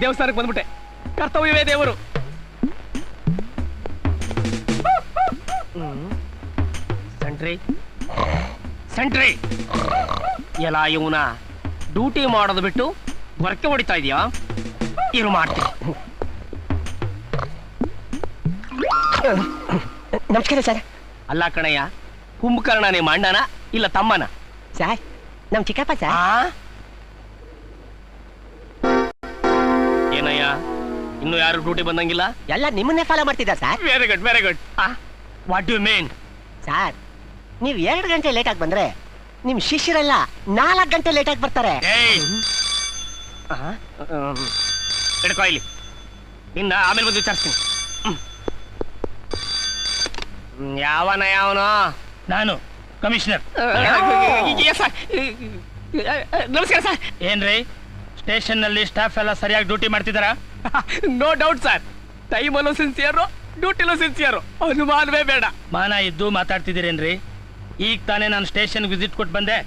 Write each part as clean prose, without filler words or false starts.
ದೇವಸ್ಥಾನಕ್ಕೆ ಬಂದ್ಬಿಟ್ಟೆ. ಕರ್ತವ್ಯವೇ ದೇವರು. ಸೆಂಟ್ರಿ ಸೆಂಟ್ರಿ ಎಲ್ಲ ಇವನ ಡ್ಯೂಟಿ ಮಾಡೋದು ಬಿಟ್ಟು ಹೊರಕ್ಕೆ ಹೊಡಿತಾ ಇದೀಯಾ? ಇರು ಮಾಡ್ತೀನಿ. ನಮಸ್ಕಾರ ಸರ್. ಅಲ್ಲ ಕಣಯ್ಯ, ಕುಂಭಕರ್ಣ ನಿಮ್ಮ ಅಣ್ಣನ ಇಲ್ಲ ತಮ್ಮನ? ಸರ್ ನಮ್ ಚಿಕ್ಕಪ್ಪ ಸರ್. ಏನಯ್ಯ ಇನ್ನು ಯಾರು ಡ್ಯೂಟಿ ಬಂದಂಗಿಲ್ಲ? ಎಲ್ಲ ನಿಮ್ಮನ್ನೇ ಫಾಲೋ ಮಾಡ್ತಿದ್ದ sir. Very good very good. What you mean? Sir ನೀವು 2 ಗಂಟೆ ಲೇಟ್ ಆಗಿ ಬಂದ್ರೆ ನಿಮ್ ಶಿಷ್ಯರೆಲ್ಲ 4 ಗಂಟೆ ಲೇಟ್ ಆಗಿ ಬರ್ತಾರೆ. ಹಿಡ್ಕೊ ಇಲ್ಲಿ, ನಿನ್ನ ಆಮೇಲೆ ಬಂದು ವಿಚಾರಿಸ್ತೀನಿ. ಯಾವನು? ನಾನು ಕಮಿಷನರ್. ನಮಸ್ಕಾರ ಸರ್. ಏನ್ರಿ ಸ್ಟೇಷನ್ ನಲ್ಲಿ ಸ್ಟಾಫ್ ಎಲ್ಲ ಸರಿಯಾಗಿ ಡ್ಯೂಟಿ ಮಾಡ್ತಿದಾರ? No doubt sir. ಟೈಮಲ್ಲೂ ಸಿನ್ಸಿಯರು, ಡ್ಯೂಟಿಲೂ ಸಿನ್ಸಿಯರು, ಅನುಮಾನವೇ ಬೇಡ. ಮಾನ ಇದ್ದು ಮಾತಾಡ್ತಿದ್ದೀರೇನ್ರಿ? ಈಗ ತಾನೇ ನಾನು ಸ್ಟೇಷನ್ ವಿಸಿಟ್ ಕೊಟ್ಟು ಬಂದೆ.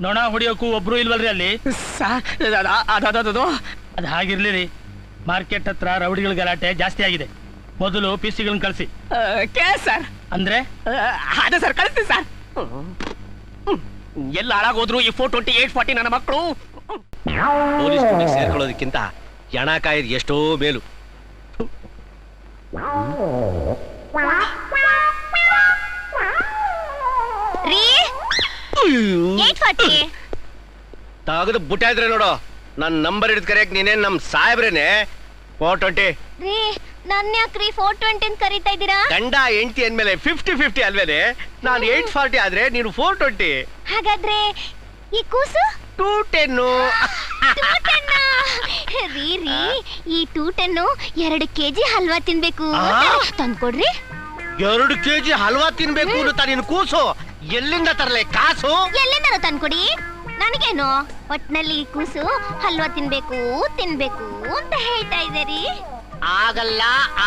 ನೊಣ ಹೊಡಿಯೋಕ್ಕೂ ಒಬ್ರು ಇಲ್ವಲ್ರಿ ಅಲ್ಲಿ? ಅದು ಹಾಗಿರ್ಲಿರಿ. ಮಾರ್ಕೆಟ್ ಹತ್ರ ರೌಡಿಗಳ ಗಲಾಟೆ ಜಾಸ್ತಿ ಆಗಿದೆ. ಮೊದಲು ಪಿಸಿಗಳನ್ನ ಕಳಿಸಿ. ಸರ್ ಅಂದ್ರೆ ಅದೇ ಸರ್, ಕಳಿಸ್ತೀನಿ ಸರ್. ಎಲ್ಲ ಹಾಳಾಗೋದ್ರು ಈ 420 840 ನನ್ನ ಮಕ್ಕಳು. ಪೊಲೀಸ್ ಸೇರ್ಕೊಳ್ಳೋದಕ್ಕಿಂತ ಜನ ಕಾಯ್ದು ಎಷ್ಟೋ ಮೇಲು. ತಗದು ಬುಟ್ಟ ಇದ್ರೆ ನೋಡು, ನನ್ನ ನಂಬರ್ ಹಿಡಿದು ಕರೆಯಕ್ ನೀನೇನ್ ನಮ್ ಸಾಹೇಬ್ರೇನೆ? 420 ನನ್ನ ಯಾಕ್ರಿ 420 ಅಂತ ಕರೀತಾ ಇದ್ದೀರಾ? ಗಂಡ ಹೆಂಡತಿ ಅಂದ್ಮೇಲೆ 50-50 ಅಲ್ವೇನೆ? ನಾನು 840 ಆದ್ರೆ ನೀನು 420. ಹಾಗಾದ್ರೆ ಈ ಕೂಸು 210. ರೀ ಈ 210 2 ಕೆಜಿ ಹಲ್ವಾ ತಿನ್ಬೇಕು. ತಂದ್ಕೊಡ್ರಿ. 2 ಕೆಜಿ ಹಲ್ವಾ ತಿನ್ಬೇಕು ಅಂತ ನಿನ್ ಕೂಸು ಎಲ್ಲಿಂದ ತರಲೆ ಕಾಸು? ಎಲ್ಲಿಂದ ತಂದ್ಕೊಡಿ. ನನಗೇನು, ಒಟ್ನಲ್ಲಿ ಕೂಸು ಹಲ್ವಾ ತಿನ್ಬೇಕು ಅಂತ ಹೇಳ್ತಾ ಇದ್ದೀರಿ. ಆಗಲ್ಲ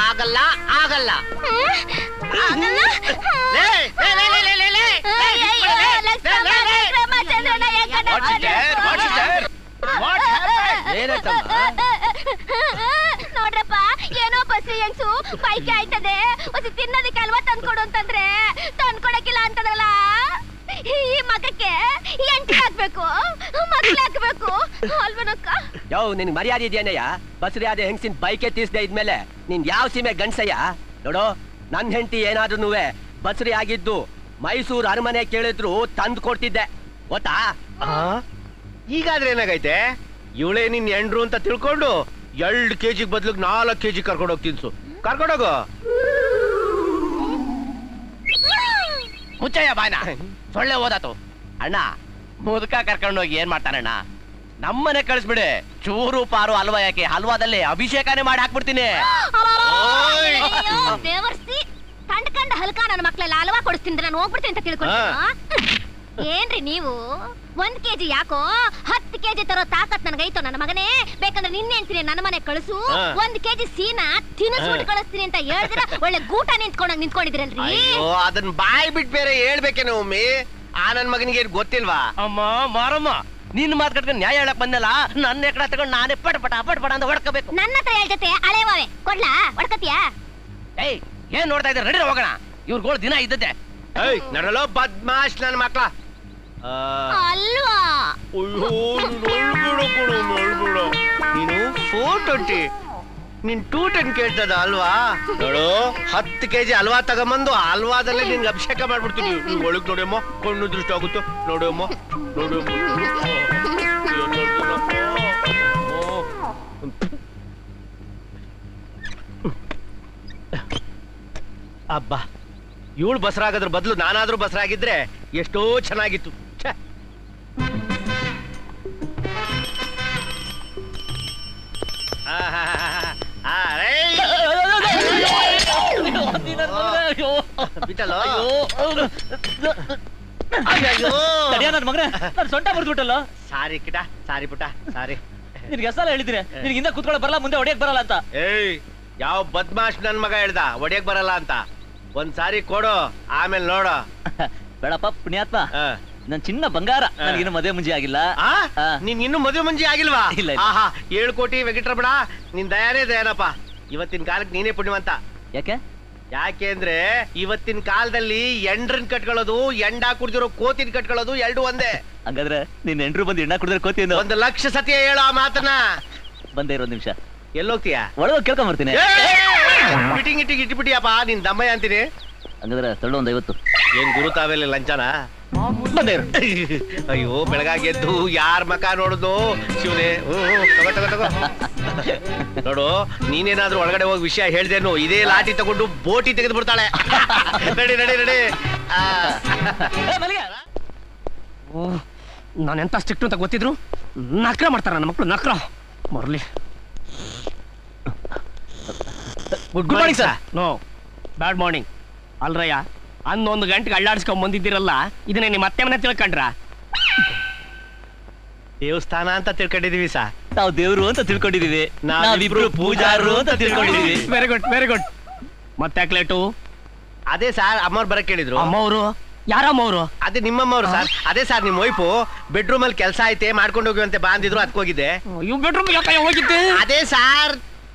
ಆಗಲ್ಲ ಆಗಲ್ಲ. ನೋಡ್ರಪ್ಪ, ಏನೋ ಬಸ್ರಿ ಹೆಂಗ್ಸು ಪೈಕಿ ಆಯ್ತದೆ, ಒಂದು ತಿನ್ನೋದಕ್ಕೆ ಅಲ್ವಾ ತಂದ್ಕೊಡು ಅಂತಂದ್ರೆ ತಂದ್ಕೊಡಕ್ಕಿಲ್ಲ ಅಂತದಲ್ಲ. ಈ ಮಗಕ್ಕೆ ಎಂಟಿ ಹಾಕ್ಬೇಕು, ಮಕ್ಳು ಹಾಕ್ಬೇಕು ಅಲ್ವನಕ್ಕ? ನಿನ್ ಮರ್ಯಾದೆ ಇದೆಯನ್ನಯ್ಯ? ಬಸ್ರಿ ಆದ ಹೆಂಗ್ಸಿನ ಬೈಕೆ ತೀಸ್ದೆ ಇದ್ಮೇಲೆ ನೀನ್ ಯಾವ ಸೀಮೆ ಗಂಡ್ಸಯ್ಯ? ನೋಡು, ನನ್ ಹೆಂಡತಿ ಏನಾದ್ರೂ ಬಸ್ರಿ ಆಗಿದ್ದು ಮೈಸೂರು ಅರಮನೆ ಕೇಳಿದ್ರು ತಂದು ಕೊಡ್ತಿದ್ದೆ, ಗೊತ್ತಾ? ಈಗಾದ್ರೆ ಏನಾಗೈತೆ? ಇವಳೇ ನಿನ್ ಎಂಡ್ರು ಅಂತ ತಿಳ್ಕೊಂಡು 2 ಕೆಜಿ ಬದ್ಲು 4 ಕೆಜಿ ಕರ್ಕೊಂಡೋಗಿ ತಿನ್ಸು. ಕರ್ಕೊಂಡೋಗು. ಮುಚ್ಚಯ್ಯ ಬಾಯ್ನ, ಸೊಳ್ಳೆ ಓದಾತು. ಅಣ್ಣ ಮುದುಕ ಕರ್ಕೊಂಡೋಗಿ ಏನ್ ಮಾಡ್ತಾನಣ್ಣ? ನಮ್ಮನೆ ಕಳಿಸ್ಬಿಡೆ. ಚೂರು ಪಾರು ಹಲ್ವಾ ಯಾಕೆ, ಹಲ್ವಾದಲ್ಲಿ ಅಭಿಷೇಕನೇ ಮಾಡಿ ಹಾಕ್ಬಿಡ್ತೀನಿ. ಬೇವರ್ಸಿ ಕಂಡ ಹಲ್ಕ ನನ್ನ ಮಕ್ಳೆಲ್ಲ ಹಲ್ವಾ ಕೊಡಿಸ್ತೀನಿ, ನಾನು ಹೋಗ್ಬಿಡ್ತೀನಿ ಅಂತ ತಿಳ್ಕೊಂಡು ಏನ್ರಿ ನೀವು? 1 ಕೆಜಿ ಯಾಕೋ 10 ಕೆಜಿ ತರೋ ತಾಕತ್ ನನಗೈತೋ ನನ್ನ ಮಗನೇ. ಬೇಕಂದ್ರೆ ನಿನ್ನೆ ಹೇಳ್ತೀನಿ ನನ್ನ ಮನೆ ಕಳಿಸು, 1 ಕೆಜಿ ಸೀನಾ ತಿನ್ನಿಸ್ಬಿಟ್ಟು ಕಳಿಸ್ತೀನಿ ಅಂತ ಹೇಳಿದ್ರೆ ಒಳ್ಳೆ ಗೂಟ ನಿಂತ್ಕೊಂಡಿದ್ರಲ್ರಿ. ಅದನ್ನ ಬಾಯ್ ಬಿಟ್ಟು ಬೇರೆ ಹೇಳ್ಬೇಕೇನೋ ಒಮ್ಮೆ. ಆ ನನ್ ಮಗನಿಗೆ ಗೊತ್ತಿಲ್ವಾ? ಅಮ್ಮ ಮಾರಮ್ಮ, ನಿನ್ ಮಾತು ಕಟ್ಕೊಂಡು ನ್ಯಾಯ ಹೇಳಕ್ ಬಂದಲ್ಲ, ನನ್ನ ಎಕಡೆ ತಗೊಂಡು ನಾನೇ ಪಟ ಅಂತ ಹೊಡ್ಕೋಬೇಕು. ನನ್ನ ಹತ್ರ ಹೇಳ್ ಜೊತೆ ಅಳೆವಾವೆ ಕೊಡ್ಲಾ, ಹೊಡ್ಕತಿಯಾ? ಏಯ್, ಏನ್ ನೋಡ್ತಾ ಇದ್ದಾರೆ? ರೆಡಿ ಹೋಗೋಣ. ಇವ್ರುಗಳು ದಿನ ಇದ್ದದ್ದೆ. ಏಯ್ ನಡಲೋ ಬದ್ಮಾಶ್ ನನ್ನ ಮಕ್ಳ. ಅಲ್ವಾ? ನೀನು 420, ನೀನ್ 210 ಕೇಳ್ತದ ಅಲ್ವಾ? ನೋಡು, 10 ಕೆಜಿ ಹಲ್ವಾ ತಗೊಂಬಂದು ಹಲ್ವಾದಲ್ಲೇ ನಿನ್ಗೆ ಅಭಿಷೇಕ ಮಾಡ್ಬಿಡ್ತೀನಿ. ನೀವ್ ಒಳಗ್ ನೋಡಿಯಮ್ಮ, ಕಣ್ಣು ದೃಷ್ಟಿ ಆಗುತ್ತೋ. ನೋಡಿಯಮ್ಮ ಅಬ್ಬಾ, ಇವಳು ಬಸರಾಗದ್ರ ಬದಲು ನಾನಾದ್ರೂ ಬಸರಾಗಿದ್ರೆ ಎಷ್ಟೋ ಚೆನ್ನಾಗಿತ್ತು. ಸೊಂಟ ಬರ್ದ್ಬಿಟ್ಟಲ್ಲ. ಸಾರಿ ಕಿಟ, ಸಾರಿ ಪುಟ, ಸಾರಿ. ನಿನ್ಗೆ ಎಷ್ಟಲ್ಲ ಹೇಳಿದ್ರೆ ನಿನ್ಗೆ ಹಿಂದೆ ಕೂತ್ಕೊಳ್ಳೋ ಬರಲ್ಲ, ಮುಂದೆ ಹೊಡಿಯಕ್ ಬರಲ್ಲ ಅಂತ. ಏಯ್, ಯಾವ ಬದ್ಮಾಶ್ ನನ್ ಮಗ ಹೇಳ್ದ ಹೊಡಿಯಕ್ ಬರಲ್ಲ ಅಂತ? ಒಂದ್ ಸಾರಿ ಕೊಡು, ಆಮೇಲೆ ನೋಡು. ಬೇಡಪ್ಪ ಪುಣ್ಯಾತ್ಮ, ನನ್ ಚಿನ್ನ ಬಂಗಾರ ನನಗಿನ್ನು ಮದುವೆ ಮುಂಜಿ ಆಗಿಲ್ಲ. ನೀನ್ ಇನ್ನು ಮದುವೆ ಮುಂಜಿ ಆಗಿಲ್ವಾ? ಇಲ್ಲ. ಆಹಾ 7 ಕೋಟಿ ವೆಂಕಟರಮಣ, ನಿನ್ ದಯಾನೇ ದಯಾನಪ್ಪ. ಇವತ್ತಿನ ಕಾಲಕ್ಕೆ ನೀನೇ ಪುಣ್ಯವಂತ. ಯಾಕೆ ಅಂದ್ರೆ ಇವತ್ತಿನ ಕಾಲದಲ್ಲಿ ಎಂಡ್ರನ್ ಕಟ್ಕೊಳ್ಳೋದು, ಎಂಡ ಕುಡ್ದಿರೋ ಕೋತಿನ ಕಟ್ಕೊಳ್ಳೋದು ಎರಡು ಒಂದೇ. ಹಂಗಾದ್ರೆ ನಿನ್ ಎಂಡ್ರು ಬಂದು ಎಣ್ಣ ಕುಡಿದ್ರೆ ಕೋತಿ 1 ಲಕ್ಷ ಸತಿ ಹೇಳೋ ಆ ಮಾತನ್ನ. ಬಂದೇ ಇರೋ ನಿಮಿಷ. ಎಲ್ಲೋಗ್ತೀಯಾ? ಒಳಗೆ ಕೇಳ್ಕೊಂಡ್ ಬರ್ತೀನಿ. ಮೀಟಿಂಗ್ ಇಟ್ಬಿಟ್ಟಿಯಪ್ಪ ನೀನ್ ದಮ್ಮಯ್ಯ ಅಂತೀನಿ. ಹಂಗಾದ್ರೆ ತಳ್ಳು 150. ಏನ್ ಗುರು ತಾವೆಲ್ಲ ಲಂಚನ? ಬಂದೇ ಇರು. ಅಯ್ಯೋ ಬೆಳಗಾಗಿ ಎದ್ದು ಯಾರ ಮಕ ನೋಡುದು ಶಿವನೇ. ತಗೋ ನೋಡು, ನೀನೇನಾದ್ರೂ ಒಳಗಡೆ ಹೋಗಿ ವಿಷಯ ಹೇಳ್ದೇನು ಇದೇ ಲಾಠಿ ತಗೊಂಡು ಬೋಟಿ ತೆಗೆದು ಬಿಡ್ತಾಳೆ. ನಡಿ ನಡಿ ನಡಿ. ನಾನೆಂತ ಸ್ಟ್ರಿಕ್ಟ್ ಅಂತ ಗೊತ್ತಿದ್ರು ನಕ್ರ ಮಾಡ್ತಾರ ನನ್ನ ಮಕ್ಕಳು. ನಕ್ರ ಮರ್ಲಿ. Good morning sir. No, bad morning. ಅಲ್ರಯ್ಯ, 11 ಗಂಟೆಗೆ ಅಳ್ಳಾಡ್ಸ್ಕೊಂಡ್ ಬಂದಿದ್ದೀರಲ್ಲ, ಇದನ್ನೇ ನಿಮ್ಮ ಅತ್ತೆ ಮನೆ ತಿಳ್ಕೊಂಡ್ರ? ದೇವಸ್ಥಾನ ಅಂತ ತಿಳ್ಕೊಂಡಿದೀವಿ ಸಾ. ನಾವು ದೇವ್ರು ಅಂತ ತಿಳ್ಕೊಂಡಿದೀವಿ. ನಾವಿಬ್ರು ಪೂಜಾರು ಅಂತ ತಿಳ್ಕೊಂಡಿದೀವಿ. Very good very good. ಮತ್ತೆ ಲೇಟು? ಅದೇ ಸಾರ್ ಅಮ್ಮವ್ರು ಬರಕ್ ಕೇಳಿದ್ರು. ಅಮ್ಮವ್ರು? ಯಾರಮ್ಮವ್ರು? ಅದೇ ನಿಮ್ಮಮ್ಮವ್ರು ಸರ್. ಅದೇ ಸರ್ ನಿಮ್ ವೈಫು ಬೆಡ್ರೂಮ್ ಅಲ್ಲಿ ಕೆಲಸ ಐತೆ ಮಾಡ್ಕೊಂಡು ಹೋಗುವಂತೆ ಬಾ ಅಂದಿದ್ರು, ಅದಕ್ಕೆ ಹೋಗಿದ್ದೆ. ಇವ್ ಬೆಡ್ರೂಮ್ ಹೋಗಿದ್ದೆ. ಅದೇ ಸಾರ್,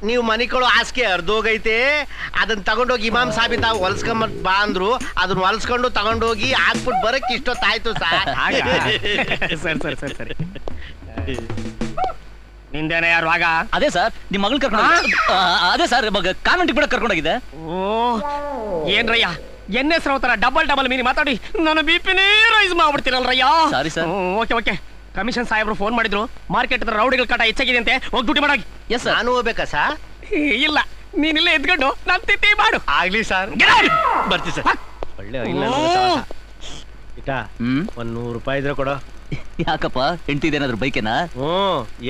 ನೀವು ಮನಿಗಳು ಹಾಸಿಗೆ ಅರ್ಧೋಗೈತೆ, ಅದನ್ನ ತಗೊಂಡೋಗಿ ಇಮಾಮ್ ಸಾಬಿ ತಾವು ಹೊಲ್ಸ್ಕೊಂಬ ಬಾ ಅಂದ್ರು. ಅದನ್ನ ಹೊಲ್ಸ್ಕೊಂಡು ತಗೊಂಡೋಗಿ ಹಾಕ್ಬಿಟ್ಟು ಬರಕ್ ಇಷ್ಟೊತ್ತಾಯ್ತು ಸರ್. ಸರಿ ಸರಿ ಸರಿ ಸರಿ. ನಿಂದೇನೆ ಯಾರು ಆಗ? ಅದೇ ಸರ್, ನಿಮ್ ಮಗಳು ಕರ್ಕೊಂಡು. ಅದೇ ಸರ್, ಕಾನ್ವೆಂಟ್ ಕೂಡ ಕರ್ಕೊಂಡೋಗಿದೆ. ಓ ಏನ್ರಯ್ಯ, ಎಣ್ಣೆ ತರ ಡಬಲ್ ಮೀನಿ ಮಾತಾಡಿ ನಾನು ಬಿಪಿನೇ ರೈಸ್ ಮಾಡ್ಬಿಡ್ತೀರಲ್ರಯ್ಯ. Sorry sir. Okay okay. Commission ಸಾಹೇಬ್ರು ಫೋನ್ ಮಾಡಿದ್ರು, ಮಾರ್ಕೆಟ್ ರೌಡಿಗಳ ಕಾಟ ಹೆಚ್ಚಾಗಿದೆ ಅಂತೆ, ಹೋಗಿ ಡ್ಯೂಟಿ ಮಾಡಾಗಿ. Yes sir. ನಾನು ಹೋಗ್ಬೇಕಾ ಸರ್? ಇಲ್ಲ, ನೀನಿಲ್ಲೇ ಎದ್ಕೊಂಡು ನಾನು ತಿತ್ತಿ ಮಾಡು. ಆಗ್ಲಿ ಸರ್, ಬರ್ತೀವಿ ಸರ್. ಒಳ್ಳೆ ಇಲ್ಲ ಇಟಾ, 100 ರೂಪಾಯಿ ಇದ್ರೆ ಕೊಡೋ. ಯಾಕಪ್ಪ, ಹೆಂಡ್ತಿದೇನಾದ್ರು ಬೈಕೇನಾ?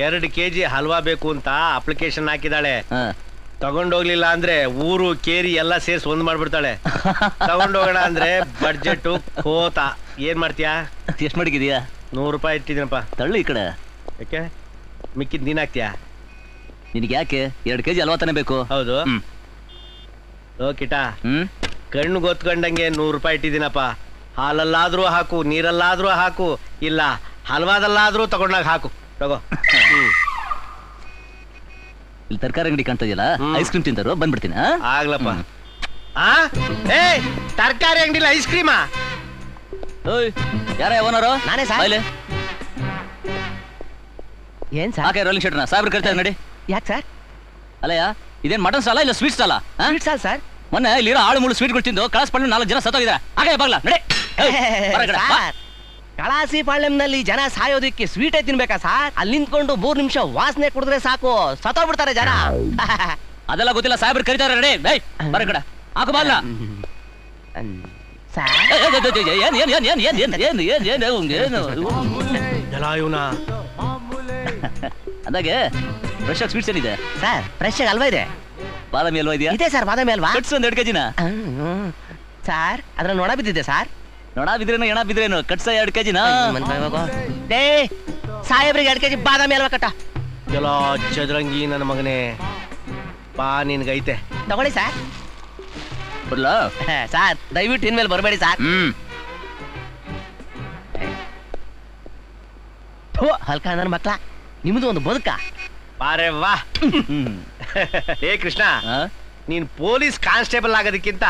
2 kg ಹಲ್ವಾ ಬೇಕು ಅಂತ ಅಪ್ಲಿಕೇಶನ್ ಹಾಕಿದಾಳೆ. ತಗೊಂಡೋಗ್ಲಿಲ್ಲ ಅಂದ್ರೆ ಊರು ಕೇರಿ ಎಲ್ಲ ಸೇರ್ಸಿ ಒಂದ್ ಮಾಡ್ಬಿಡ್ತಾಳೆ. ತಗೊಂಡೋಗೋಣ ಅಂದ್ರೆ ಬಡ್ಜೆಟ್ ಕೋತ. ಏನ್ ಮಾಡ್ತೀಯಾ? ಎಷ್ಟ್ ಮಡಗಿದೀಯಾ? 100 ರೂಪಾಯಿ ಇಟ್ಟಿದ್ದೀನಪ್ಪ. ತಳ್ಳು ಈ ಕಡೆ. ಯಾಕೆ ಮಿಕ್ಕಿದ್ ನೀನ್ ಹಾಕ್ತೀಯಾ? ನಿನ್ಗೆ ಯಾಕೆ 2 kg ಹಲ್ವಾ ತಾನೇ ಬೇಕು? ಹೌದು. ಕಿಟ, ಕಣ್ಣು ಗೊತ್ಕೊಂಡಂಗೆ 100 ರೂಪಾಯಿ ಇಟ್ಟಿದ್ದೀನಪ್ಪ. ಹಾಲಲ್ಲಾದ್ರೂ ಹಾಕು, ನೀರಲ್ಲಾದ್ರೂ ಹಾಕು, ಇಲ್ಲ ಹಲ್ವಾದಲ್ಲಾದ್ರೂ ತಗೊಂಡಾಗ ಹಾಕು. ತಗೋ. ಇಲ್ಲಿ ತರಕಾರಿ ಅಂಗಡಿ ಕಾಣ್ತಾ ಇದೆಯಲ್ಲ, ಐಸ್ ಕ್ರೀಮ್ ತಿಂತಾರು, ಬಂದ್ಬಿಡ್ತೀನಿ. ಆಗ್ಲಪ್ಪ. ಏ ತರಕಾರಿ ಅಂಗಡಿಲಿ ಐಸ್ ಕ್ರೀಮಾ? ಯಾರ ಓನರು? ನಾನೇ ಸರ್. ಏನ್ ಸರ್? ಹಾಗೆ ರೋಲಿಂಗ್ ಶರ್ಟ್ನ ಸಾಬ್ರು ಕರಿತಾ ನಡಿ. ಯಾಕೆ ಸರ್? ಅಲ್ಲಯ್ಯ, ಇದೇನ್ ಮಟನ್ ಸಾಲ ಇಲ್ಲ ಸ್ವೀಟ್ ಸಾಲ? ಸ್ವೀಟ್ ಸಾಲ ಸರ್. ಮೊನ್ನೆ ಇಲ್ಲಿರೋ ಆಳು ಮುಳು ಸ್ವೀಟ್ಗಳು ತಿಂದು ಕಳಸ್ಪಳ್ಳಿ 4 ಜನ ಸತ್ತೋಗಿದ್ದಾರೆ. ಹಾಗೆ ಬಾಗ್ಲ ನಡಿ. ಕಳಾಸಿ ಪಾಳ್ಯಂನಲ್ಲಿ ಜನ ಸಾಯೋದಕ್ಕೆ ಸ್ವೀಟೇ ತಿನ್ಬೇಕಾ ಸಾರ್? ಅಲ್ಲಿ ನಿಂತ್ಕೊಂಡು 3 ನಿಮಿಷ ವಾಸನೆ ಕುಡಿದ್ರೆ ಸಾಕು, ಸತ್ತೋಗ್ಬಿಡ್ತಾರೆ ಜನ. ಅದೆಲ್ಲ ಗೊತ್ತಿಲ್ಲ, ಸಾಹೇಬ್ರು ಕರಿತಾರೆ ನಡಿ. ಬರ ಕಡೆ ಹಾಕು ಬಾಗ್ಲ. ಅಂದಾಗೆ ಫ್ರೆಶ್ ಆಗಿ ಸ್ವೀಟ್ಸ್ ಏನಿದೆ ಸರ್? ಫ್ರೆಶ್ ಆಗಿ ಅಲ್ವಾ ಇದೆ? ಬಾದಾಮಿ ಅಲ್ವಾ ಇದೆಯಾ? ಇದೆ ಸರ್, ಬಾದಾಮಿ ಅಲ್ವಾ. ಕಟ್ಸು 1 kg ಸರ್. ಅದ್ರ ನೋಡ ಬಿದ್ದಿದೆ ಸರ್. ನೋಡ ಬಿದ್ರೇನು ಎಣ ಬಿದ್ರೇನು, ಕಟ್ಸ 2 kg ಸಾಹೇಬ್ರಿಗೆ 2 kg ಬಾದಾಮಿ ಅಲ್ವಾ ಕಟ್ಟ. ಎಲ್ಲ ಚದುರಂಗಿ ನನ್ನ ಮಗನೇ, ಬಾ ನಿನ್ಗೈತೆ ತಗೊಳ್ಳಿ ಸರ್. ಬರ್ಲಾ ಸರ್? ದಯವಿಟ್ಟು ಇನ್ಮೇಲೆ ಬರಬೇಡಿ ಸರ್. ಹಲ್ಕ ನನ್ನ ಮಕ್ಳ, ನಿಮ್ದು ಒಂದು ಬದುಕ. ಬಾರೆ ವಾ. ಏ ಕೃಷ್ಣ, ನೀನ್ ಪೊಲೀಸ್ ಕಾನ್ಸ್ಟೇಬಲ್ ಆಗೋದಕ್ಕಿಂತ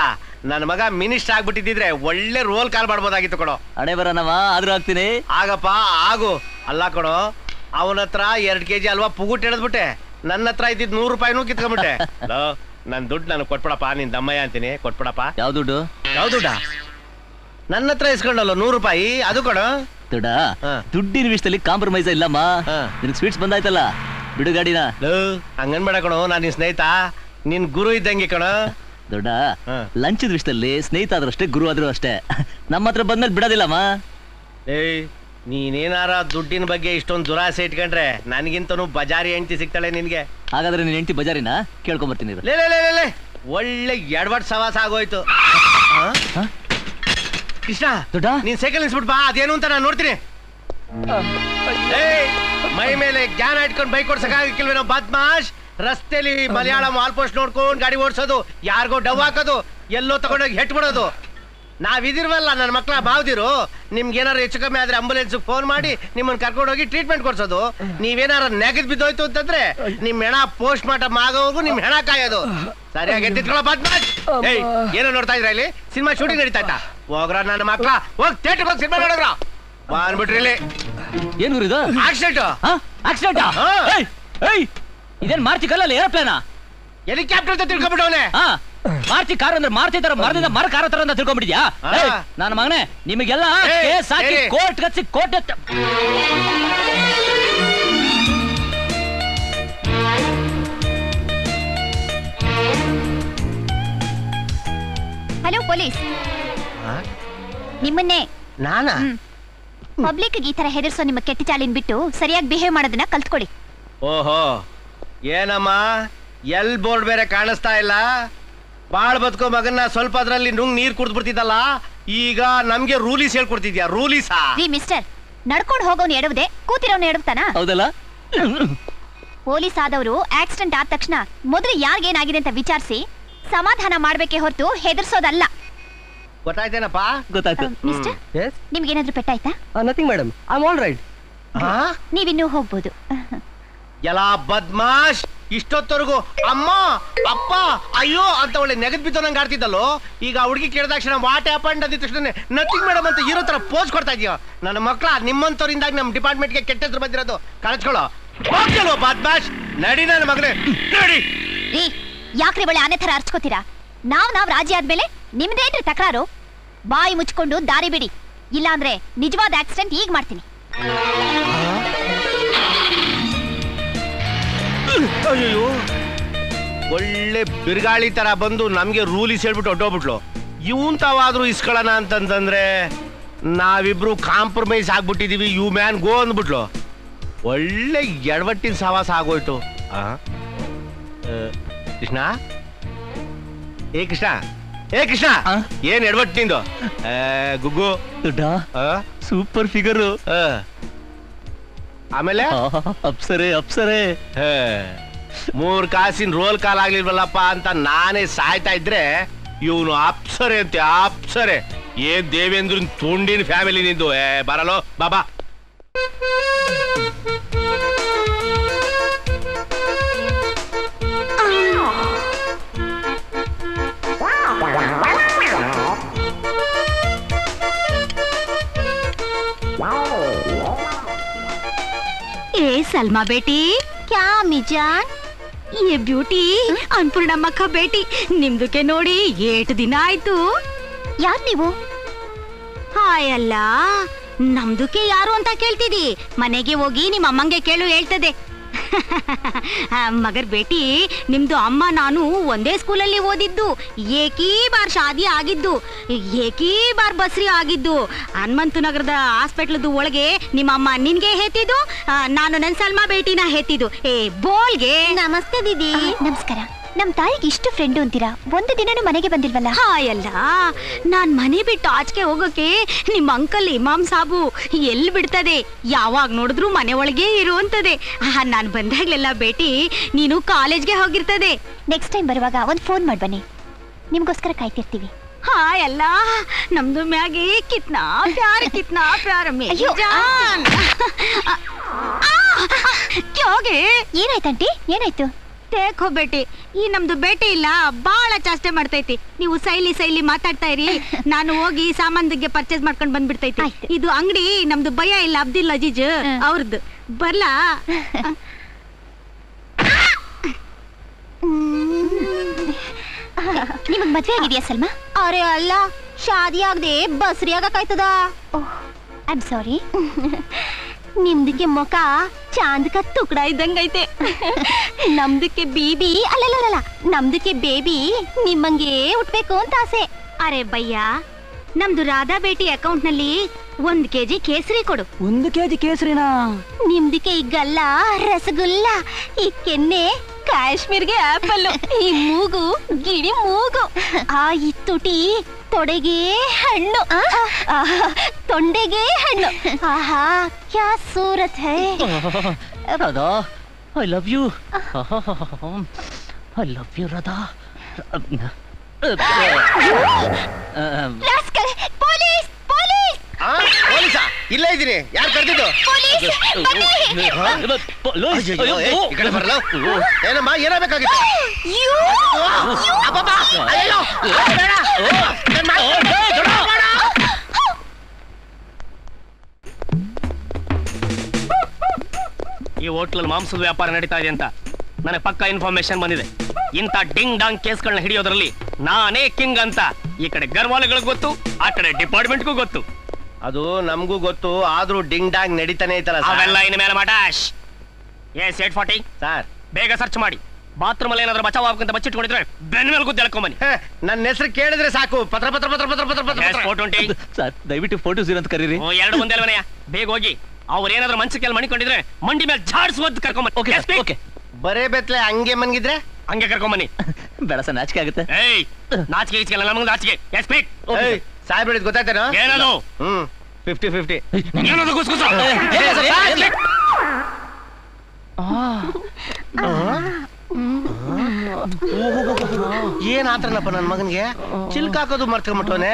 ನನ್ನ ಮಗ ಮಿನಿಸ್ಟರ್ ಆಗ್ಬಿಟ್ಟಿದ್ರೆ ಒಳ್ಳೆ ರೋಲ್ ಕಾಲ್ ಮಾಡ್ಬೋದಾಗಿತ್ತು ಕಣೋ. ಅಡೆ ಬರನವ, ಆದ್ರೂ ಆಗ್ತೀನಿ. ಆಗಪ್ಪ ಆಗು. ಅಲ್ಲ ಕಣೋ, ಅವನ ಹತ್ರ 2 kg ಅಲ್ವಾ ಪುಗುಟ್ ಹಿಡಿದ್ಬಿಟ್ಟೆ, ನನ್ನ ಹತ್ರ ಇದ್ದಿದ್ 100 ರೂಪಾಯಿನೂ ಕಿತ್ಕೊಂಡ್ಬಿಟ್ಟೆ. ನನ್ ದುಡ್ಡು ನನಗೆ ಕೊಟ್ಬಿಡಪ್ಪ, ನಿನ್ ದಮ್ಮಯ್ಯ ಅಂತೀನಿ, ಕೊಟ್ಬಿಡಪ್ಪ. ಯಾವ ದುಡ್ಡು? ಯಾವ ದುಡ್ಡ? ನನ್ನ ಹತ್ರ ಇಸ್ಕೊಂಡಲ್ಲ 100 ರೂಪಾಯಿ, ಅದು ಕೊಡು. ದುಡ್ಡ? ದುಡ್ಡಿನ ವಿಷಯದಲ್ಲಿ ಕಾಂಪ್ರಮೈಸ್ ಇಲ್ಲಮ್ಮ. ನಿನಗೆ ಸ್ವೀಟ್ಸ್ ಬಂದಾಯ್ತಲ್ಲ, ಬಿಡು ಗಾಡಿನ. ಹಂಗನ್ಬೇಡ ಕಣೋ, ನಾನು ನಿನ್ ಸ್ನೇಹಿತ, ನಿನ್ ಗುರು ಇದ್ದಂಗೆ ಕಣೋ. ದೊಡ್ಡ ಲಂಚದ ವಿಷಯದಲ್ಲಿ ಸ್ನೇಹಿತ ಆದ್ರೂ ಅಷ್ಟೇ, ಗುರು ಆದ್ರೂ ಅಷ್ಟೇ. ನಮ್ಮ ಹತ್ರ ಬಂದ್ಮೇಲೆ ಬಿಡೋದಿಲ್ಲಮ್ಮ. ಏಯ್, ನೀನೇನಾರ ದುಡ್ಡಿನ ಬಗ್ಗೆ ಇಷ್ಟೊಂದು ದುರಾಸೆ ಇಟ್ಕೊಂಡ್ರೆ ನನಗಿಂತನೂ ಬಜಾರಿ ಹೆಂಡತಿ ಸಿಗ್ತಾಳೆ ನಿನ್ಗೆ. ಹಾಗಾದ್ರೆ ನೀನ್ ಹೆಂಡತಿ ಬಜಾರಿನ ಕೇಳ್ಕೊಂಬರ್ತೀನಿ. ಲೇ ಒಳ್ಳೆ ಎಡವಟ್ ಸವಾಸ ಆಗೋಯ್ತು. ಕೃಷ್ಣ, ದೊಡ್ಡ ನೀನ್ ಸೈಕಲ್ ನಿಲ್ಸ್ಬಿಟ್ ಬಾ, ಅದೇನು ಅಂತ ನಾನು ನೋಡ್ತೀನಿ. ಮೈ ಮೇಲೆ ಜ್ಞಾನ ಇಟ್ಕೊಂಡು ಬೈಕ್ ಓಡ್ಸಕ್ಕಾಗಿಲ್ವೇನೋ ಬದ್ಮಾಶ್. ರಸ್ತೆಲಿ ಮಲಯಾಳಂ ಆಲ್ಪೋಸ್ಟ್ ನೋಡ್ಕೊಂಡು ಗಾಡಿ ಓಡಿಸೋದು, ಯಾರಿಗೋ ಡವ್ ಹಾಕೋದು, ಎಲ್ಲೋ ತಗೊಂಡೋಗಿ ಹೆಟ್ ಬಿಡೋದು. ನಾವಿದಿರ್ವಲ್ಲ ನನ್ನ ಮಕ್ಕಳ ಮಾವ್ದಿರು. ನಿಮ್ಗೆ ಏನಾರು ಹೆಚ್ಚು ಕಮ್ಮಿ ಆದ್ರೆ ಆಂಬುಲೆನ್ಸ್ ಫೋನ್ ಮಾಡಿ ನಿಮ್ಮನ್ನ ಕರ್ಕೊಂಡು ಹೋಗಿ ಟ್ರೀಟ್ಮೆಂಟ್ ಕೊಡ್ಸೋದು. ನೀವೇನಾರ ನೆಗದ್ ಬಿದ್ದೋಯ್ತು ಅಂತಂದ್ರೆ ನಿಮ್ ಹೆಣ ಪೋಸ್ಟ್ ಮಾರ್ಟಮ್ ಆಗೋವರೆಗೂ ನಿಮ್ ಹೆಣ ಕಾಯೋದು. ಸರಿಯಾಗಿ ಎತ್ತಿಟ್ಕೊಳ್ಳೋ ಬದ್ಮಾಶ್. ಏಯ್ ಏನೋ ನೋಡ್ತಾ ಇದ್ರ ಇಲ್ಲಿ? ಸಿನಿಮಾ ಶೂಟಿಂಗ್ ನಡೀತಾ ಇತ್ತ? ಹೋಗ್ರ ನನ್ನ ಮಕ್ಕಳ, ಹೋಗಿ ಥಿಯೇಟರ್ ಹೋಗಿ ಸಿನಿಮಾ ನೋಡಿದ್ರ ಬಂದ್ಬಿಟ್ರಿ ಇಲ್ಲಿ. ಏನ್ ಗುರು ಇದು? ಆಕ್ಸಿಡೆಂಟ್. ಆಕ್ಸಿಡೆಂಟ್? ಇದೇನ್ ಮಾರ್ತಿ ಕಲ್ಲಲ್ಲಿ ಏರೋಪ್ಲೇನಾ? ಹೆಲಿಕಾಪ್ಟರ್ ಅಂತ ತಿಳ್ಕೊಂಡ್ಬಿಟ್ಟವನೆ. ಮಾರ್ತಿ ಕಾರ್ ಅಂದ್ರೆ ಮಾರ್ತಿ ತರ ಮರದಿಂದ ಮರ ಕಾರ ತರ ಅಂತ ತಿಳ್ಕೊಂಡ್ಬಿಟ್ಟಿದ್ಯಾ? ನನ್ನ ಮಗನೇ ನಿಮಗೆಲ್ಲ ಕೇಸ್ ಹಾಕಿ ಕೋರ್ಟ್ ಕಚ್ಚಿ ಕೋರ್ಟ್. ಹಲೋ ಪೊಲೀಸ್, ನಿಮ್ಮನ್ನೇ. ನಾನಾ? ಪಬ್ಲಿಕ್ ಈ ತರ ಹೆದರ್ಸೋ ನಿಮ್ಮ ಕೆಟ್ಟ ಚಾಳಿನ ಬಿಟ್ಟು ಸರಿಯಾಗಿ ಬಿಹೇವ್ ಮಾಡೋದನ್ನ ಕಲ್ತ್ಕೊಡಿ. ಓಹೋ, ಏನಮ್ಮ ಎಲ್ ಬೋರ್ಡ್ ಬೇರೆ ಕಾಣಿಸ್ತಾ ಇಲ್ಲ. ಬಾಳ್ ಬದುಕೋ ಮಗನ್ನ ಸ್ವಲ್ಪ ಅದ್ರಲ್ಲಿ ನುಂಗ್ ನೀರ್ ಕುಡ್ದು ಬಿಡ್ತಿದ್ದಲ್ಲ, ಈಗ ನಮ್ಗೆ ರೂಲೀಸ್ ಹೇಳ್ಕೊಡ್ತಿದ್ಯಾ? ರೂಲೀಸಾ? ರೀ ಮಿಸ್ಟರ್, ನಡ್ಕೊಂಡು ಹೋಗೋನು ಎಡವುದೇ, ಕೂತಿರೋನು ಎಡವ್ತಾನ? ಹೌದಲ್ಲ? ಪೊಲೀಸ್ ಆದವರು ಆಕ್ಸಿಡೆಂಟ್ ಆದ ತಕ್ಷಣ ಮೊದಲು ಯಾರಿಗೇನಾಗಿದೆ ಅಂತ ವಿಚಾರಿಸಿ ಸಮಾಧಾನ ಮಾಡ್ಬೇಕೆ ಹೊರತು ಹೆದರ್ಸೋದಲ್ಲ. ಗೊತ್ತಾಯ್ತೇನಪ್ಪ? ಗೊತ್ತಾಯ್ತು. ಮಿಸ್ಟರ್, ನಿಮ್ಗೇನಾದ್ರೂ ಪೆಟ್ಟಾಯ್ತಾ? Nothing madam, I am all right. ನೀವಿನ್ನೂ ಹೋಗ್ಬೋದು. ಎಲ್ಲ ಬದ್ಮಾಶ್, ಇಷ್ಟೊತ್ತವರೆಗೂ ಅಮ್ಮ ಅಪ್ಪ ಅಯ್ಯೋ ಅಂತ ಒಳ್ಳೆ ನೆಗದ್ ಬಿದ್ದು ನಂಗೆ ಆಡ್ತಿದ್ದಲ್ಲೋ, ಈಗ ಹುಡುಗಿ ಕೇಳಿದಾಕ್ಷಣ ವಾಟ್ ಹ್ಯಾಪಂಡ್ ಅಂದಿದ ತಕ್ಷಣ ನಥಿಂಗ್ ಮೇಡಮ್ ಅಂತ ಇರೋ ತರ ಪೋಸ್ ಕೊಡ್ತಾ ಇದೀಯ. ನನ್ನ ಮಕ್ಕಳ ನಿಮ್ಮಂತವ್ರಿಂದಾಗಿ ನಮ್ಮ ಡಿಪಾರ್ಟ್ಮೆಂಟ್ಗೆ ಕೆಟ್ಟ ಹೆಸರು ಬಂದಿರೋದು. ಕಳ್ಸ್ಕೊಳ್ಳೋ ಹೋಗ್ತಲ್ವ ಬದ್ಮಾಶ್. ನಡಿ ನನ್ನ ಮಗನೇ ನಡಿ. ರೀ, ಯಾಕ್ರಿ ಒಳ್ಳೆ ಆನೆ ತರ ಅರ್ಚ್ಕೋತೀರಾ? ನಾವ್ ರಾಜಿ ಆದ್ಮೇಲೆ ನಿಮ್ದೇನ್ರಿ ತಕರಾರು? ಬಾಯಿ ಮುಚ್ಕೊಂಡು ದಾರಿ ಬಿಡಿ, ಇಲ್ಲಾಂದ್ರೆ ನಿಜವಾದ ಆಕ್ಸಿಡೆಂಟ್ ಈಗ ಮಾಡ್ತೀನಿ. ಅಯ್ಯೋ, ಒಳ್ಳೆ ಬಿರುಗಾಳಿ ತರ ಬಂದು ನಮ್ಗೆ ರೂಲೀಸ್ ಹೇಳ್ಬಿಟ್ಟು ಹೊಟ್ಟೋಗ್ಬಿಟ್ಲು. ಇವಂತವಾದ್ರೂ ಇಸ್ಕೊಳ್ಳೋಣ ಅಂತಂದ್ರೆ ನಾವಿಬ್ರು ಕಾಂಪ್ರಮೈಸ್ ಆಗ್ಬಿಟ್ಟಿದೀವಿ. ಯು ಮ್ಯಾನ್ ಗೋ ಅಂದ್ಬಿಟ್ಲು. ಒಳ್ಳೆ ಎಡವಟ್ಟಿನ ಸವಾಸ ಆಗೋಯ್ತು. ಕೃಷ್ಣ, ಏ ಕೃಷ್ಣ, ಏ ಕೃಷ್ಣ, ಏನ್ ಎಡವಟ್ಟು ನಿಂದು? ಗುಗ್ಗು ದುಡ್ಡ ಸೂಪರ್ ಫಿಗರು. ಆಮೇಲೆ ಅಪ್ಸರೆ ಅಪ್ಸರೆ. 3 ಕಾಸಿನ ರೋಲ್ ಕಾಲ್ ಆಗ್ಲಿಲ್ವಲ್ಲಪ್ಪ ಅಂತ ನಾನೇ ಸಾಯ್ತಾ ಇದ್ರೆ ಇವನು ಅಪ್ಸರೆ ಅಂತೆ. ಅಪ್ಸರೆ ಏನ್ ದೇವೇಂದ್ರನ್ ತುಂಡಿನ ಫ್ಯಾಮಿಲಿ ನಿಂದು. ಬರಲೋ ಬಾಬಾ. ए सलमा बेटी, क्या अम्मी जान? ये ब्यूटी ಅನ್ನಪೂರ್ಣಮ್ಮ ಅಕ್ಕ ಬೇಟಿ, ನಿಮ್ದಕ್ಕೆ ನೋಡಿ 8 ದಿನ ಆಯ್ತು. ಯಾರು ನೀವು? ಹಾಯ್ ಅಲ್ಲ, ನಮ್ದಕ್ಕೆ ಯಾರು ಅಂತ ಕೇಳ್ತಿದಿ? ಮನೆಗೆ ಹೋಗಿ ನಿಮ್ಮ ಅಮ್ಮಂಗೆ ಕೇಳು, ಹೇಳ್ತದೆ. ಮಗರ್ ಬೇಟಿ, ನಿಮ್ದು ಅಮ್ಮ ನಾನು ಒಂದೇ ಸ್ಕೂಲಲ್ಲಿ ಓದಿದ್ದು, ಏಕೀ ಬಾರ್ ಶಾದಿ ಆಗಿದ್ದು, ಏಕೀ ಬಾರ್ ಬಸ್ರಿ ಆಗಿದ್ದು. ಹನುಮಂತ ನಗರದ ಹಾಸ್ಪಿಟ್ಲದ ಒಳಗೆ ನಿಮ್ಮ ಅಮ್ಮ ನಿನ್ಗೆ ಹೇತಿದ್ದು, ನಾನು ನನ್ ಸಲ್ಮಾ ಬೇಟಿನ ಹೇತಿದ್ದು. ಏ ಬೋಲ್ಗೆ ನಮಸ್ತೆ ದೀದಿ. ನಮಸ್ಕಾರ. ನಮ್ ತಾಯಿಗೆ ಇಷ್ಟು ಫ್ರೆಂಡು ಅಂತೀರಾ, ಒಂದು ದಿನನೂ ಮನೆಗೆ ಬಂದಿಲ್ವಲ್ಲ? ಹಾಯಲ್ಲ, ನಾನ್ ಮನೆ ಬಿಟ್ಟು ಆಚೆಗೆ ಹೋಗೋಕೆ ನಿಮ್ಮ ಅಂಕಲ್ ಇಮಾಮ್ ಸಾಬು ಎಲ್ಲಿ ಬಿಡ್ತದೆ? ಯಾವಾಗ ನೋಡಿದ್ರು ಮನೆ ಒಳಗೆ ಇರುವಂತದೆ. ನಾನ್ ಬಂದಾಗ್ಲೆಲ್ಲ ಬೇಟಿ ನೀನು ಕಾಲೇಜ್ಗೆ ಹೋಗಿರ್ತದೆ. ನೆಕ್ಸ್ಟ್ ಟೈಮ್ ಬರುವಾಗ ಒಂದ್ ಫೋನ್ ಮಾಡಿ ಬನ್ನಿ, ನಿಮ್ಗೋಸ್ಕರ ಕಾಯ್ತಿರ್ತೀವಿ. ಹಾಯಲ್ಲ, ನಮ್ದು ಮ್ಯಾಗೆ ಕಿತ್ನಾ ಪ್ಯಾರ ಮೇ ಜಾನ್. ಕ್ಯೋಗೆ? ಏನಾಯ್ತಂಟಿ, ಏನಾಯ್ತು? ತೇಕ್ ಹೋಗ್ಬೇಟಿ, ಈ ನಮ್ದು ಬೇಟೆ ಇಲ್ಲ ಬಾಳ ಚಾಷ್ಟೆ ಮಾಡ್ತೈತಿ. ನೀವು ಸೈಲಿ ಮಾತಾಡ್ತಾ ಇರಿ, ನಾನು ಹೋಗಿ ಸಾಮಾನ್ಗೆ ಪರ್ಚೇಸ್ ಮಾಡ್ಕೊಂಡ್ ಬಂದ್ಬಿಡ್ತೈತಿ. ಇದು ಅಂಗಡಿ ನಮ್ದು ಭಯ ಇಲ್ಲ, ಅಬ್ದುಲ್ ಅಜೀಜ್ ಅವ್ರದ್ದು. ಬರ್ಲಾ? ನಿಮಗ್ ಮದ್ವೆ ಆಗಿದ್ಯಾ ಸಲ್ಮಾ? ಅರೆ ಅಲ್ಲ, ಶಾದಿ ಆಗದೆ ಬಸ್ರಿ ಆಗಕಾಯ್ತದ. I am sorry. ನಿಮ್ದಕ್ಕೆ ಮುಖ ಚಾಂದಕ ತುಕಡ ಇದ್ದಂಗೈತೆ. ನಮ್ದಕ್ಕೆ ಬೇಬಿ ಅಲ್ಲಲ್ಲ, ನಮ್ದಕ್ಕೆ ಬೇಬಿ ನಿಮ್ಮಂಗೆ ಹುಟ್ಬೇಕು ಅಂತ ಆಸೆ. ಅರೆ ಭಯ್ಯ, ನಮ್ದು ರಾಧಾ ಬೇಟಿ ಅಕೌಂಟ್ ನಲ್ಲಿ 1 kg ಕೇಸರಿ ಕೊಡು. 1 kg ಕೇಸರಿನಾ? ನಿಮ್ದಕ್ಕೆ ಈಗಲ್ಲ ರಸಗುಲ್ಲ, ಈ ಕೆನ್ನೆ ಕಾಶ್ಮೀರ್ಗೆ ಆಪಲ್, ಈ ಮೂಗು ಗಿಡಿ ಮೂಗು, ಈ ತುಟಿ ತೊಡೆಗೆ ಹಣ್ಣು, ತೊಂಡೆಗೆ ಹಣ್ಣು. ಆಹಾ, ಕ್ಯಾ ಸೂರತ್ ಹೈ. Radha, I love you. I love you Radha. ಪೊಲೀಸ ಇಲ್ಲೇ ಇದ್ದೀನಿ. ಯಾರು ಕರೆದಿದ್ದು? ಈ ಕಡೆ ಬರಲ್ಲ. ಏನಮ್ಮ ಏನಾಗಬೇಕಾಗಿತ್ತು? ಈ ಹೋಟ್ಲಲ್ಲಿ ಮಾಂಸದ ವ್ಯಾಪಾರ ನಡೀತಾ ಇದೆ ಅಂತ ನನಗೆ ಪಕ್ಕ ಇನ್ಫಾರ್ಮೇಶನ್ ಬಂದಿದೆ. ಇಂಥ ಡಿಂಗ್ ಡಾಂಗ್ ಕೇಸ್ಗಳನ್ನ ಹಿಡಿಯೋದ್ರಲ್ಲಿ ನಾನೇ ಕಿಂಗ್ ಅಂತ ಈ ಕಡೆ ಗರ್ವಾಲಗಳಿಗೆ ಗೊತ್ತು, ಆ ಕಡೆ ಡಿಪಾರ್ಟ್ಮೆಂಟ್ಗೂ ಗೊತ್ತು. ಅದು ನಮಗೂ ಗೊತ್ತು, ಆದ್ರೂ ಡಿಂಗ್ ಡಾಂಗ್ ನಡೀತಾನೆ ಐತಲ್ಲ ಅವೆಲ್ಲ ಇನ್ ಮೇಲೆ ಮಟಾಶ್. Yes 840 sir. ಬೇಗ ಸರ್ಚ್ ಮಾಡಿ. ಬಾತ್ರೂಮ್ ಅಲ್ಲಿ ಏನಾದ್ರೂ ಬಚಾವ್ ಆಗ್ಬೇಕಂತ ಬಚ್ಚಿಟ್ಕೊಂಡಿದ್ರೆ ಬೆನ್ ಮೇಲೆ ಗುದ್ದು ಎಳ್ಕೊಂಬನ್ನಿ. ನನ್ನ ಹೆಸರು ಕೇಳಿದ್ರೆ ಸಾಕು. ಪತ್ರ ಪತ್ರ ಪತ್ರ ಪತ್ರ ಪತ್ರ ಪತ್ರ 420. ಸರ್ ದಯವಿಟ್ಟು ಫೋಟೋಸ್ ಅಂತ ಕರೀರಿ. 2 ಮುಂದೆ ಅಲ್ವನಯ್ಯ, ಬೇಗ ಹೋಗಿ. ಅವ್ರು ಏನಾದ್ರೂ ಮನ್ಸಿಗೆ ಮಣಿಕೊಂಡಿದ್ರೆ ಮಂಡಿ ಮೇಲೆ ಜಾಡ್ಸುವದ್ದು ಕರ್ಕೊಂಬನ್ನಿ. ಓಕೆ ಬರೇ ಬೆತ್ಲೆ ಹಂಗೆ ಮನ್ಗಿದ್ರೆ ಹಂಗೆ ಕರ್ಕೊಂಬನ್ನಿ. ಬೇಡ ಸರ್, ನಾಚಿಕೆ ಆಗುತ್ತೆ. ಏಯ್ ನಾಚಿಕೆ ಗೀಚಿಕೆ ನಮಗೆ ನಾಚಿಕೆ. S speak. ಸಾಹೇಬ್ ಹೇಳಿದ್ ಗೊತ್ತಾಯ್ತೇನೋ? ಏನದು? 50-50. ಏನದು ಗುಸ್ಗುಸ? ಏನ್ ಆತ್ರನಪ್ಪ ನನ್ ಮಗನ್ಗೆ? ಚಿಲ್ಕ ಹಾಕೋದು ಮರ್ತ್ಕೊಂಡ್ಬಿಟ್ಟವನೆ.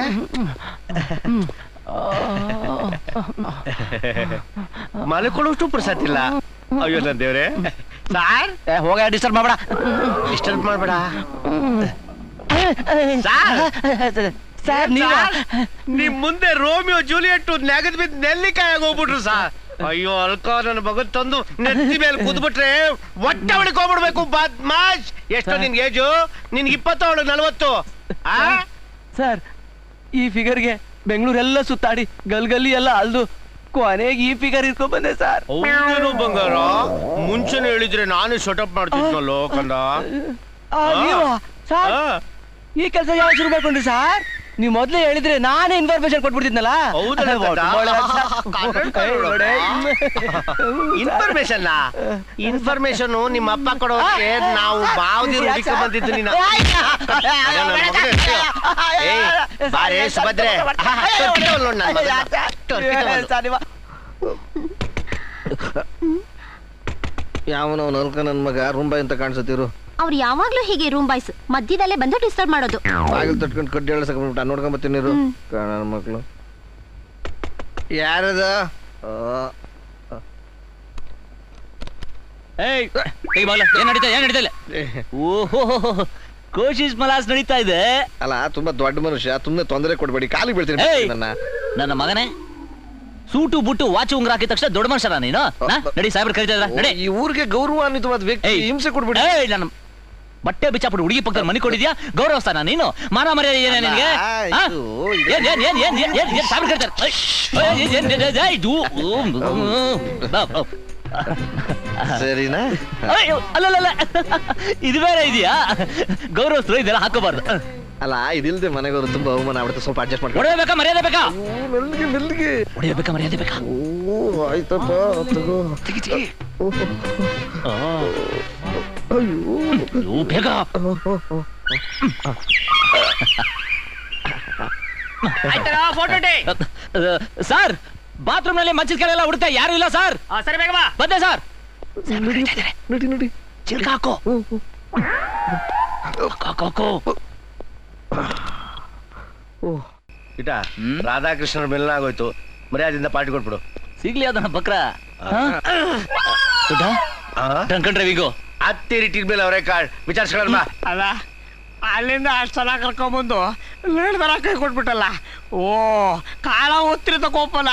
ಮಲ್ಕೊಳ್ಳೋಷ್ಟು ಪುರ್ಸತ್ತಿಲ್ಲ. ಅಯ್ಯೋ ನನ್ ದೇವ್ರೆ. ಸಾರ್ ಹೋಗ, ಡಿಸ್ಟರ್ಬ್ ಮಾಡಬೇಡ. ಡಿಸ್ಟರ್ಬ್ ಮಾಡ್ಬೇಡ ಸರ್. ನಿಮ್ ಮುಂದೆ ರೋಮಿಯೋ ಜೂಲಿಯಟ್ ನೆಗದ್ ಬಿದ್ದು ನೆಲ್ಲಿಕಾಯಿ ಹೋಗ್ಬಿಟ್ರು ಸಾರ್. ಅಯ್ಯೋ ಅಲ್ಕೋ ನನ್ನ ಮಗನ್ ತಂದು ನೆತ್ತಿ ಮೇಲೆ ಕೂತ್ಬಿಟ್ರೆ ಹೊಟ್ಟೆ ಒಳಗೆ ಹೋಗ್ಬಿಡ್ಬೇಕು. ಬದ್ಮಾಶ್. ಎಷ್ಟೋ ನಿನ್ಗೆ ಏಜು? ನಿನ್ಗೆ 27 40. ಸರ್, ಈ ಫಿಗರ್ಗೆ ಬೆಂಗಳೂರೆಲ್ಲ ಸುತ್ತಾಡಿ ಗಲ್ಗಲ್ಲಿ ಎಲ್ಲ ಅಲ್ದು ಕೊನೆಗೆ ಈ ಫಿಗರ್ ಇಟ್ಕೊಂಡ್ ಬಂದೆ ಸರ್. ಹೌದೇನು ಬಂಗಾರ? ಮುಂಚೆನೆ ಹೇಳಿದ್ರೆ ನಾನು ಶಟಪ್ ಮಾಡ್ತಿದ್ನಲ್ಲೋ ಕಂದ. ಈ ಕೆಲಸ ಯಾವ ಶುರು ಮಾಡ್ಕೊಂಡ್ರಿ ಸರ್? ನೀವ್ ಮೊದ್ಲೇ ಹೇಳಿದ್ರೆ ನಾನೇ ಇನ್ಫಾರ್ಮೇಶನ್ ಕೊಟ್ಬಿಡ್ತಿದ್ನಲ್ಲ. ಇನ್ಫಾರ್ಮೇಶನ್ ನಿಮ್ಮ ಅಪ್ಪ ಕೊಡೋಕೆ ನಾವು ಬಾವ್ದಿ ಹುಡುಕ ಬಂದಿದ್ದು. ನೀನು ಬಾರೇ ಸುಭದ್ರೆ. ಯಾವನೋ ನಲ್ಕ ನನ್ ಮಗ ರೂಂಬಾಯಿ ಅಂತ ಕಾಣಿಸತಿರು. ಅವ್ರು ಯಾವಾಗ್ಲೂ ಹೀಗೆ ರೂಮ್ ಬಾಯ್ಸ್ ಮಧ್ಯದಲ್ಲೇ ಬಂದು ಡಿಸ್ಟರ್ಬ್ ಮಾಡೋದು. ಬಾಗಿಲು ತಟ್ಕೊಂಡು ಕಡ್ಡಿ ಎಳ್ಸಕ್ಬಿಟ್ಟ. ನೋಡ್ಕೊಂಡ್ ಬರ್ತೀನಿ ನೀರು ನನ್ನ ಮಕ್ಳು. ಯಾರದ? ಏನ್ ನಡೀತಾ ಇಲ್ಲ? ಓಹೋ, ಕೋಶಿಶ್ ಮಲಾಸ್ ನಡೀತಾ ಇದೆ. ಅಲ್ಲ, ತುಂಬಾ ದೊಡ್ಡ ಮನುಷ್ಯ, ತುಂಬಾ ತೊಂದರೆ ಕೊಡ್ಬೇಡಿ, ಕಾಲಿಗೆ ಬೀಳ್ತೀನಿ ನನ್ನ ಮಗನೇ. ಸೂಟು ಬುಟ್ಟು ವಾಚ್ ಉಂಗ್ರ ಹಾಕಿದ ತಕ್ಷಣ ದೊಡ್ಡ ಮನುಷ್ಯರ ನೀನು? ನಡಿ, ಸಾಹೇಬ್ರು ಕರೀತಾ ಇದ್ರ. ನಡಿ. ಈ ಊರಿಗೆ ಗೌರವಾನ್ವಿತವಾದ ವ್ಯಕ್ತಿ ಹಿಂಸೆ ಕೊಡ್ಬಿಡಿ. ನನ್ನ ಬಟ್ಟೆ ಬಿಚ್ಚಾಪಟ್ಟು ಹುಡುಗಿ ಪಕ್ಕದಲ್ಲಿ ಮನಿ ಕೊಡಿದ್ಯಾ? ಗೌರವಸ್ಥಾನ ನೀನು? ಮಾನ ಮರ್ಯಾದೆ ಏನೇ ನಿನಗೆ? ಸಾಹೇಬ್ರು ಕರೀತಾರೆ. ಸರಿನಾ? ಅಲ್ಲಲ್ಲ, ಇದು ಬೇರೆ ಇದೆಯಾ? ಗೌರವಸ್ಥರು ಇದೆಲ್ಲ ಹಾಕೋಬಾರ್ದು. ಅಲ್ಲ, ಇದಿಲ್ದೆ ಮನೆಗವರು ತುಂಬಾ ಅವಮಾನ ಆಗ್ಬಿಡುತ್ತೆ. ಸ್ವಲ್ಪ ಅಡ್ಜಸ್ಟ್ ಮಾಡ್ಕೊಂಡು. ಹೊಡೆಯಬೇಕಾ ಮರ್ಯಾದೆ ಬೇಕಾ? ಮೆಲ್ಲಿಗೆ ಹೊಡೆಯಬೇಕಾ ಮರ್ಯಾದೆ ಬೇಕಾ? ಆಯ್ತಪ್ಪ, ತಗೋ. ಅಯ್ಯೋ ಬೇಗ. ಸರ್, ಬಾತ್ರೂಮ್ ನಲ್ಲಿ ಮಂಚದ ಕೆಳಗೆಲ್ಲ ಉಡುತ್ತೆ, ಯಾರು ಇಲ್ಲ ಸರ್. ಸರಿ, ಬೇಗ ಬಾ. ಬಂದೆ ಸರ್. ನಡಿ. ಚಿಲ್ಕ ಹಾಕೋ. ಇಟ ರಾಧಾಕೃಷ್ಣರ ಮೆಲ್ನ ಆಗೋಯ್ತು. ಮರ್ಯಾದಿಂದ ಪಾರ್ಟಿ ಕೊಟ್ಬಿಡು. ಸಿಗ್ಲಿ ಅದನ್ನ ಬಕ್ರ. ಡ್ರಂಕನ್ ಡ್ರೈವಿಂಗು ಹತ್ತಿರಿ ಮೇಲೆ ಅವರೇ ಕಾರ್ಡ್ ವಿಚಾರಿಸ್ಕೊಳ್ಳ. ಅಲ್ಲ, ಅಲ್ಲಿಂದ ಅಷ್ಟು ಚೆನ್ನಾಗಿ ಕರ್ಕೊಂಬಂದು ಲೇಡ್ದರ ಕೈ ಕೊಟ್ಬಿಟ್ಟಲ್ಲ. ಓ, ಕಾಲ ಒತ್ತಿರಿ ತಗೋಪಲ್ಲ,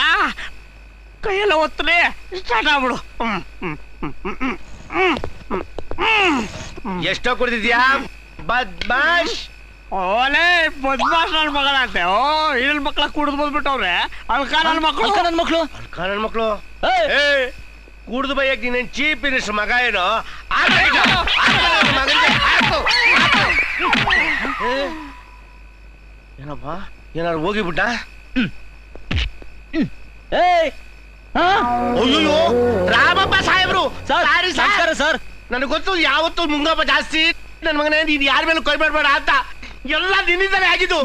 ಕೈಯೆಲ್ಲ ಒತ್ತರಿ ಸ್ಟಾರ್ಟ್ ಆಗ್ಬಿಡು. ಎಷ್ಟೋ ಕುಡ್ದಿದ್ಯಾ ಬದ್ಮಾಶ್? ಓಲೇ ಬದ್ಮಾಶ್ ನನ್ನ ಮಗಳಂತೆ. ಓ, ಇಡಲ್ ಮಕ್ಳ ಕುಡಿದು ಬಂದ್ಬಿಟ್ಟವ್ರೆ. ಅಲ್ಕ ನನ್ನ ಮಕ್ಕಳು. ನನ್ನ ಮಕ್ಕಳು ಕುಡ್ದು ಬೈಯಕ್ ನೀನೇನ್ ಚೀಫ್ ಮಿನಿಸ್ಟರ್ ಮಗ ಏನೋ? ಏನಪ್ಪ, ಏನಾರು ಹೋಗಿಬಿಟ್ಟ? ಅಯ್ಯೋ, ರಾಮಪ್ಪ ಸಾಹೇಬ್ರು. ಸರ್, ನನಗೆ ಗೊತ್ತು ಯಾವತ್ತು ಮುಂಗಪ್ಪ ಜಾಸ್ತಿ. ನನ್ನ ಮಗನೇ, ನೀನ್ ಯಾರ ಮೇಲೂ ಕೈ ಮಾಡಬೇಡ ಅಂತ. ಎಲ್ಲ ನಿನ್ನಿಂದಲೇ ಆಗಿದ್ದು.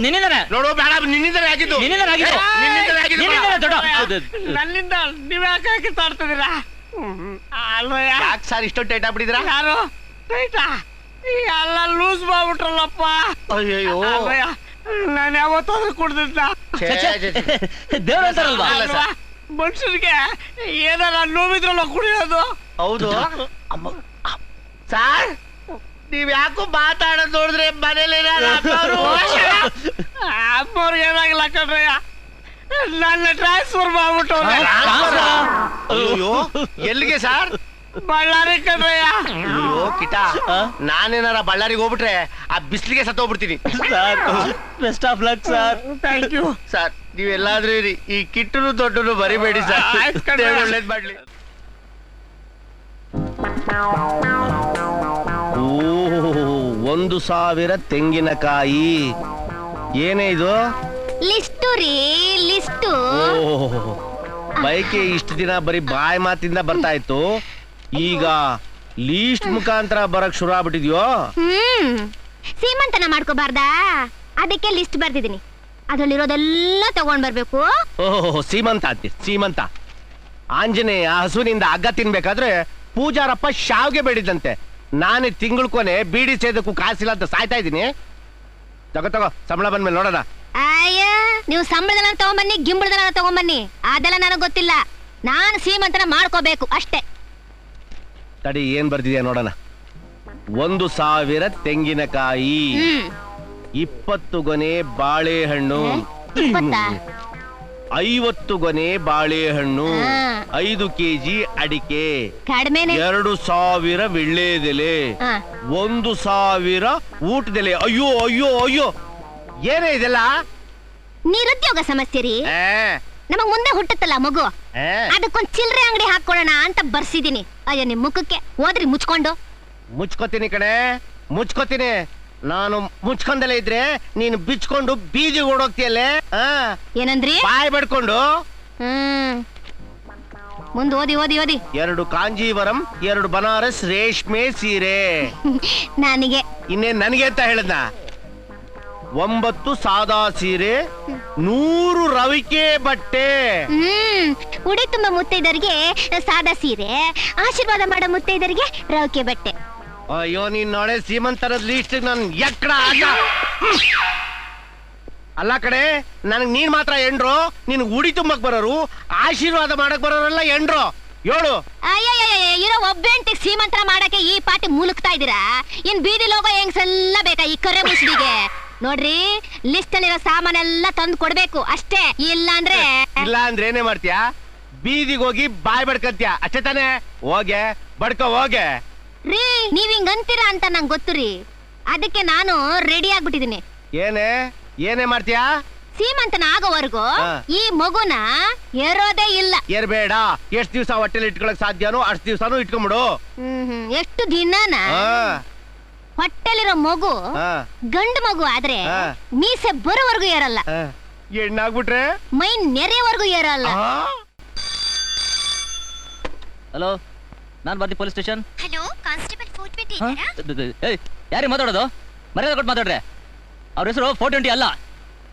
ನೋಡು ಬೇಡ, ನಿನ್ನಿಂದಲೇ ಆಗಿದ್ದು. ನನ್ನಿಂದ ನೀವ್ ಯಾಕೆ ಕಿತ್ತಾಡ್ತಿದ್ದೀರಾ? ಯಾಕೆ ಸರ್ ಇಷ್ಟೊಂದು ಟೈಟ್ ಆಗ್ಬಿಟ್ಟಿದ್ರ? ಯಾರು ಟೈಟಾ? ಎಲ್ಲ ಲೂಸ್ ಮಾಡ್ಬಿಟ್ರಲ್ಲಪ್ಪ. ಅಯ್ಯೋ, ನಾನು ಯಾವತ್ತಾದ್ರೂ ಕುಡ್ದಿದ್ದ ದೇವ್ರ ಅಂತಾರಲ್ವಾ? ಮನುಷ್ಯನಿಗೆ ಏನಾರ ನೋವಿದ್ರಲ್ಲ ಕುಡಿಯೋದು. ಹೌದು ಸಾರ್, ನೀವ್ ಯಾಕೋ ಮಾತಾಡೋದ್ ನೋಡಿದ್ರೆ ಮನೇಲಿ ಅಮ್ಮವ್ರಿಗೆ ಏನಾಗಿಲ್ಲ ಕಣ್ರಯ್ಯ, ನನ್ನ ಟ್ರಾನ್ಸ್ಫರ್ ಮಾಡ್ಬಿಟ್ಟು ಅಯ್ಯೋ ಎಲ್ಲಿಗೆ ಸಾರ್? ಬಳ್ಳಾರಿ ಕಣ್ರಯ್ಯ. ಅಯ್ಯೋ ಕಿಟ, ನಾನೇನಾರ ಬಳ್ಳಾರಿಗೆ ಹೋಗ್ಬಿಟ್ರೆ ಆ ಬಿಸ್ಲಿಗೆ ಸತ್ತೋಗ್ಬಿಡ್ತೀನಿ. Best of luck sir. Thank you sir, ನೀವೆಲ್ಲಾದ್ರೂ ಇರಿ, ಈ ಕಿಟ್ಟನು ದೊಡ್ಡನು ಬರಿಬೇಡಿ ಸರ್. ದೇವ್ರು ಒಳ್ಳೇದ್ ಮಾಡ್ಲಿ. ಓ 1,000 ತೆಂಗಿನಕಾಯಿ. ಏನೇ ಇದು? ಲಿಸ್ಟು ರೀ, ಲಿಸ್ಟು. ಬೈಕೆ ಇಷ್ಟು ದಿನ ಬರೀ ಬಾಯಿ ಮಾತಿಂದ ಬರ್ತಾ ಇತ್ತು, ಈಗ ಲೀಸ್ಟ್ ಮುಖಾಂತರ ಬರಕ್ ಶುರು ಆಗ್ಬಿಟ್ಟಿದ್ಯೋ? ಸೀಮಂತನ ಮಾಡ್ಕೋಬಾರ್ದಾ? ಅದಕ್ಕೆ ಲಿಸ್ಟ್ ಬರ್ದಿದ್ದೀನಿ, ಅದ್ರಲ್ಲಿರೋದೆಲ್ಲ ತಗೊಂಡ್ ಬರ್ಬೇಕು. ಓಹೋ, ಸೀಮಂತ ಅಂತಿ, ಸೀಮಂತ. ಆಂಜನೇಯ ಹಸುವಿನಿಂದ ಹಗ್ಗ ತಿನ್ಬೇಕಾದ್ರೆ ಪೂಜಾರಪ್ಪ ಶಾವ್ಗೆ ಬೇಡಿದಂತೆ. ನಾನೇ ತಿಂಗಳ ಕೊನೆ ಬೀಡಿ ಸೇದಕ್ಕೂ ಕಾಸಿಲ್ಲ ಅಂತ ಸಾಯ್ತಾ ಇದ್ದೀನಿ. ತಗೋ ಸಂಬಳ ಬಂದ್ಮೇಲೆ ನೋಡೋಣ. ಅಯ್ಯ, ನೀವು ಸಂಬಳದಲ್ಲ ತಗೊಂಬನ್ನಿ, ಗಿಂಬಳದಲ್ಲ ತಗೊಂಬನ್ನಿ, ಅದೆಲ್ಲ ನನಗ್ ಗೊತ್ತಿಲ್ಲ. ನಾನು ಸೀಮಂತನ ಮಾಡ್ಕೋಬೇಕು ಅಷ್ಟೇ. ತಡಿ, ಏನ್ ಬರ್ದಿದ್ಯಾ ನೋಡೋಣ. 1,000 ತೆಂಗಿನಕಾಯಿ, 20 ಗೊನೆ ಬಾಳೆಹಣ್ಣು, 50 ಗೊನೆ ಬಾಳೆಹಣ್ಣು, 5 ಕೆಜಿ ಅಡಿಕೆ, ಕಡಿಮೆನೆ. 2,000 ವಿಳ್ಳೆದೆಲೆ, 1,000 ಊಟದೆಲೆ. ಅಯ್ಯೋ ಅಯ್ಯೋ ಅಯ್ಯೋ, ಏನೇ ಇದೆಲ್ಲ? ನಿರುದ್ಯೋಗ ಸಮಸ್ಯೆ ರೀ. ನಮಗ್ ಮುಂದೆ ಹುಟ್ಟತ್ತಲ್ಲ ಮಗು, ಅದಕ್ಕೊಂದ್ ಚಿಲ್ಲರೆ ಅಂಗಡಿ ಹಾಕೊಳ್ಳೋಣ ಅಂತ ಬರ್ಸಿದೀನಿ. ಅಯ್ಯೋ, ನಿಮ್ ಮುಖಕ್ಕೆ ಹೋದ್ರಿ ಮುಚ್ಕೊಂಡು. ಮುಚ್ಕೋತೀನಿ ಕಣೆ, ಮುಚ್ಕೋತೀನಿ. ನಾನು ಮುಚ್ಕೊಂಡಲೇ ಇದ್ರೆ ನೀನು ಬಿಚ್ಕೊಂಡು ಬೀದಿ ಓಡೋಗ್ತಿಯಲ್ಲೇ. ಏನಂದ್ರಿ? ಬಾಯ್ ಬಡ್ಕೊಂಡು. ಮುಂದ್ ಓದಿ ಓದಿ ಓದಿ. 2 ಕಾಂಜೀವರಂ, 2 ಬನಾರಸ್ ರೇಷ್ಮೆ ಸೀರೆ. ನನಗೆ ಇನ್ನೇನ್ ನನಗೆ ಅಂತ ಹೇಳದ್ನ? 9 ಸಾದಾ ಸೀರೆ, 100 ರವಿಕೆ ಬಟ್ಟೆ. ಉಡಿ ತುಂಬ ಮುತ್ತೈದರಿಗೆ ಸಾದಾ ಸೀರೆ, ಆಶೀರ್ವಾದ ಮಾಡೋ ಮುತ್ತೈದರಿಗೆ ರವಿಕೆ ಬಟ್ಟೆ. ಅಯ್ಯೋ, ನೀನ್ ನಾಳೆ ಸೀಮಂತರದ ಲೀಸ್ಟ್ ನನ್ ಎಕ್ಕಡ ಅಲ್ಲ ಕಡೆ. ನನಗ್ ನೀನ್ ಮಾತ್ರ ಎಂಡ್ರು, ನಿನ್ ಉಡಿ ತುಂಬಕ್ ಬರೋರು, ಆಶೀರ್ವಾದ ಮಾಡಕ್ ಬರೋರೆಲ್ಲ ಎಂಡ್ರು. ಹೇಳು. ಅಯ್ಯಯ್ಯ, ಇರೋ ಒಬ್ಬೆಂಟಿಗೆ ಸೀಮಂತ ಮಾಡಕ್ಕೆ ಈ ಪಾಟಿ ಮುಲುಕ್ತಾ ಇದೀರಾ? ಇನ್ ಬೀದಿ ಲೋಗೋ ಹೆಂಗ್ಸೆಲ್ಲ ಬೇಕಾ ಈ ಕರೆ ಮುಸ್ಲಿಗೆ? ನೋಡ್ರಿ, ಲಿಸ್ಟ್ ಅಲ್ಲಿರೋ ಸಾಮಾನೆಲ್ಲ ತಂದು ಕೊಡ್ಬೇಕು ಅಷ್ಟೇ. ಇಲ್ಲ ಅಂದ್ರೆ ಏನೇ ಮಾಡ್ತೀಯಾ? ಬೀದಿಗೆ ಹೋಗಿ ಬಾಯ್ ಬಡ್ಕಂತ್ಯಾ ಅಷ್ಟೇ ತಾನೆ? ಹೋಗೆ ಬಡ್ಕೋ ಹೋಗೆ. ರೀ, ನೀವ್ ಹಿಂಗ್ ಅಂತೀರಾ ಅಂತ ನಂಗೆ ಗೊತ್ತು ರೀ, ಅದಕ್ಕೆ ನಾನು ರೆಡಿ ಆಗ್ಬಿಟ್ಟಿದೀನಿ. ಏನೇ ಮಾಡ್ತೀಯಾ? ಸೀಮಂತನ ಆಗೋವರೆಗೂ ಈ ಮಗುನ ಏರೋದೇ ಇಲ್ಲ. ಏರ್ಬೇಡ. ಎಷ್ಟ್ ದಿವ್ಸ ಹೊಟ್ಟೆಲಿ ಇಟ್ಕೊಳಕ್ ಸಾಧ್ಯನೋ ಅಷ್ಟ್ ದಿವ್ಸನೂ ಇಟ್ಕೊಂಡ್ಬಿಡು. ಎಷ್ಟು ದಿನನ? ಹೊಟ್ಟೆಲಿರೋ ಮಗು ಗಂಡು ಮಗು ಆದ್ರೆ ಮೀಸೆ ಬರೋವರೆಗೂ ಏರಲ್ಲ, ಹೆಣ್ಣಾಗ್ಬಿಟ್ರೆ ಮೈ ನೆರೆಯವರೆಗೂ ಏರಲ್ಲ. ಹಲೋ, ನಾನ್ ಬರ್ದಿ ಪೊಲೀಸ್ ಸ್ಟೇಷನ್. ಹಲೋ, ಕಾನ್ಸ್ಟೇಬಲ್ 420 ಯಾರೇ ಮಾತಾಡೋದು? ಮರ್ಯಾದೆ ಕೊಟ್ಟು ಮಾತಾಡ್ರೆ. ಅವ್ರ ಹೆಸರು 420 ಅಲ್ಲ,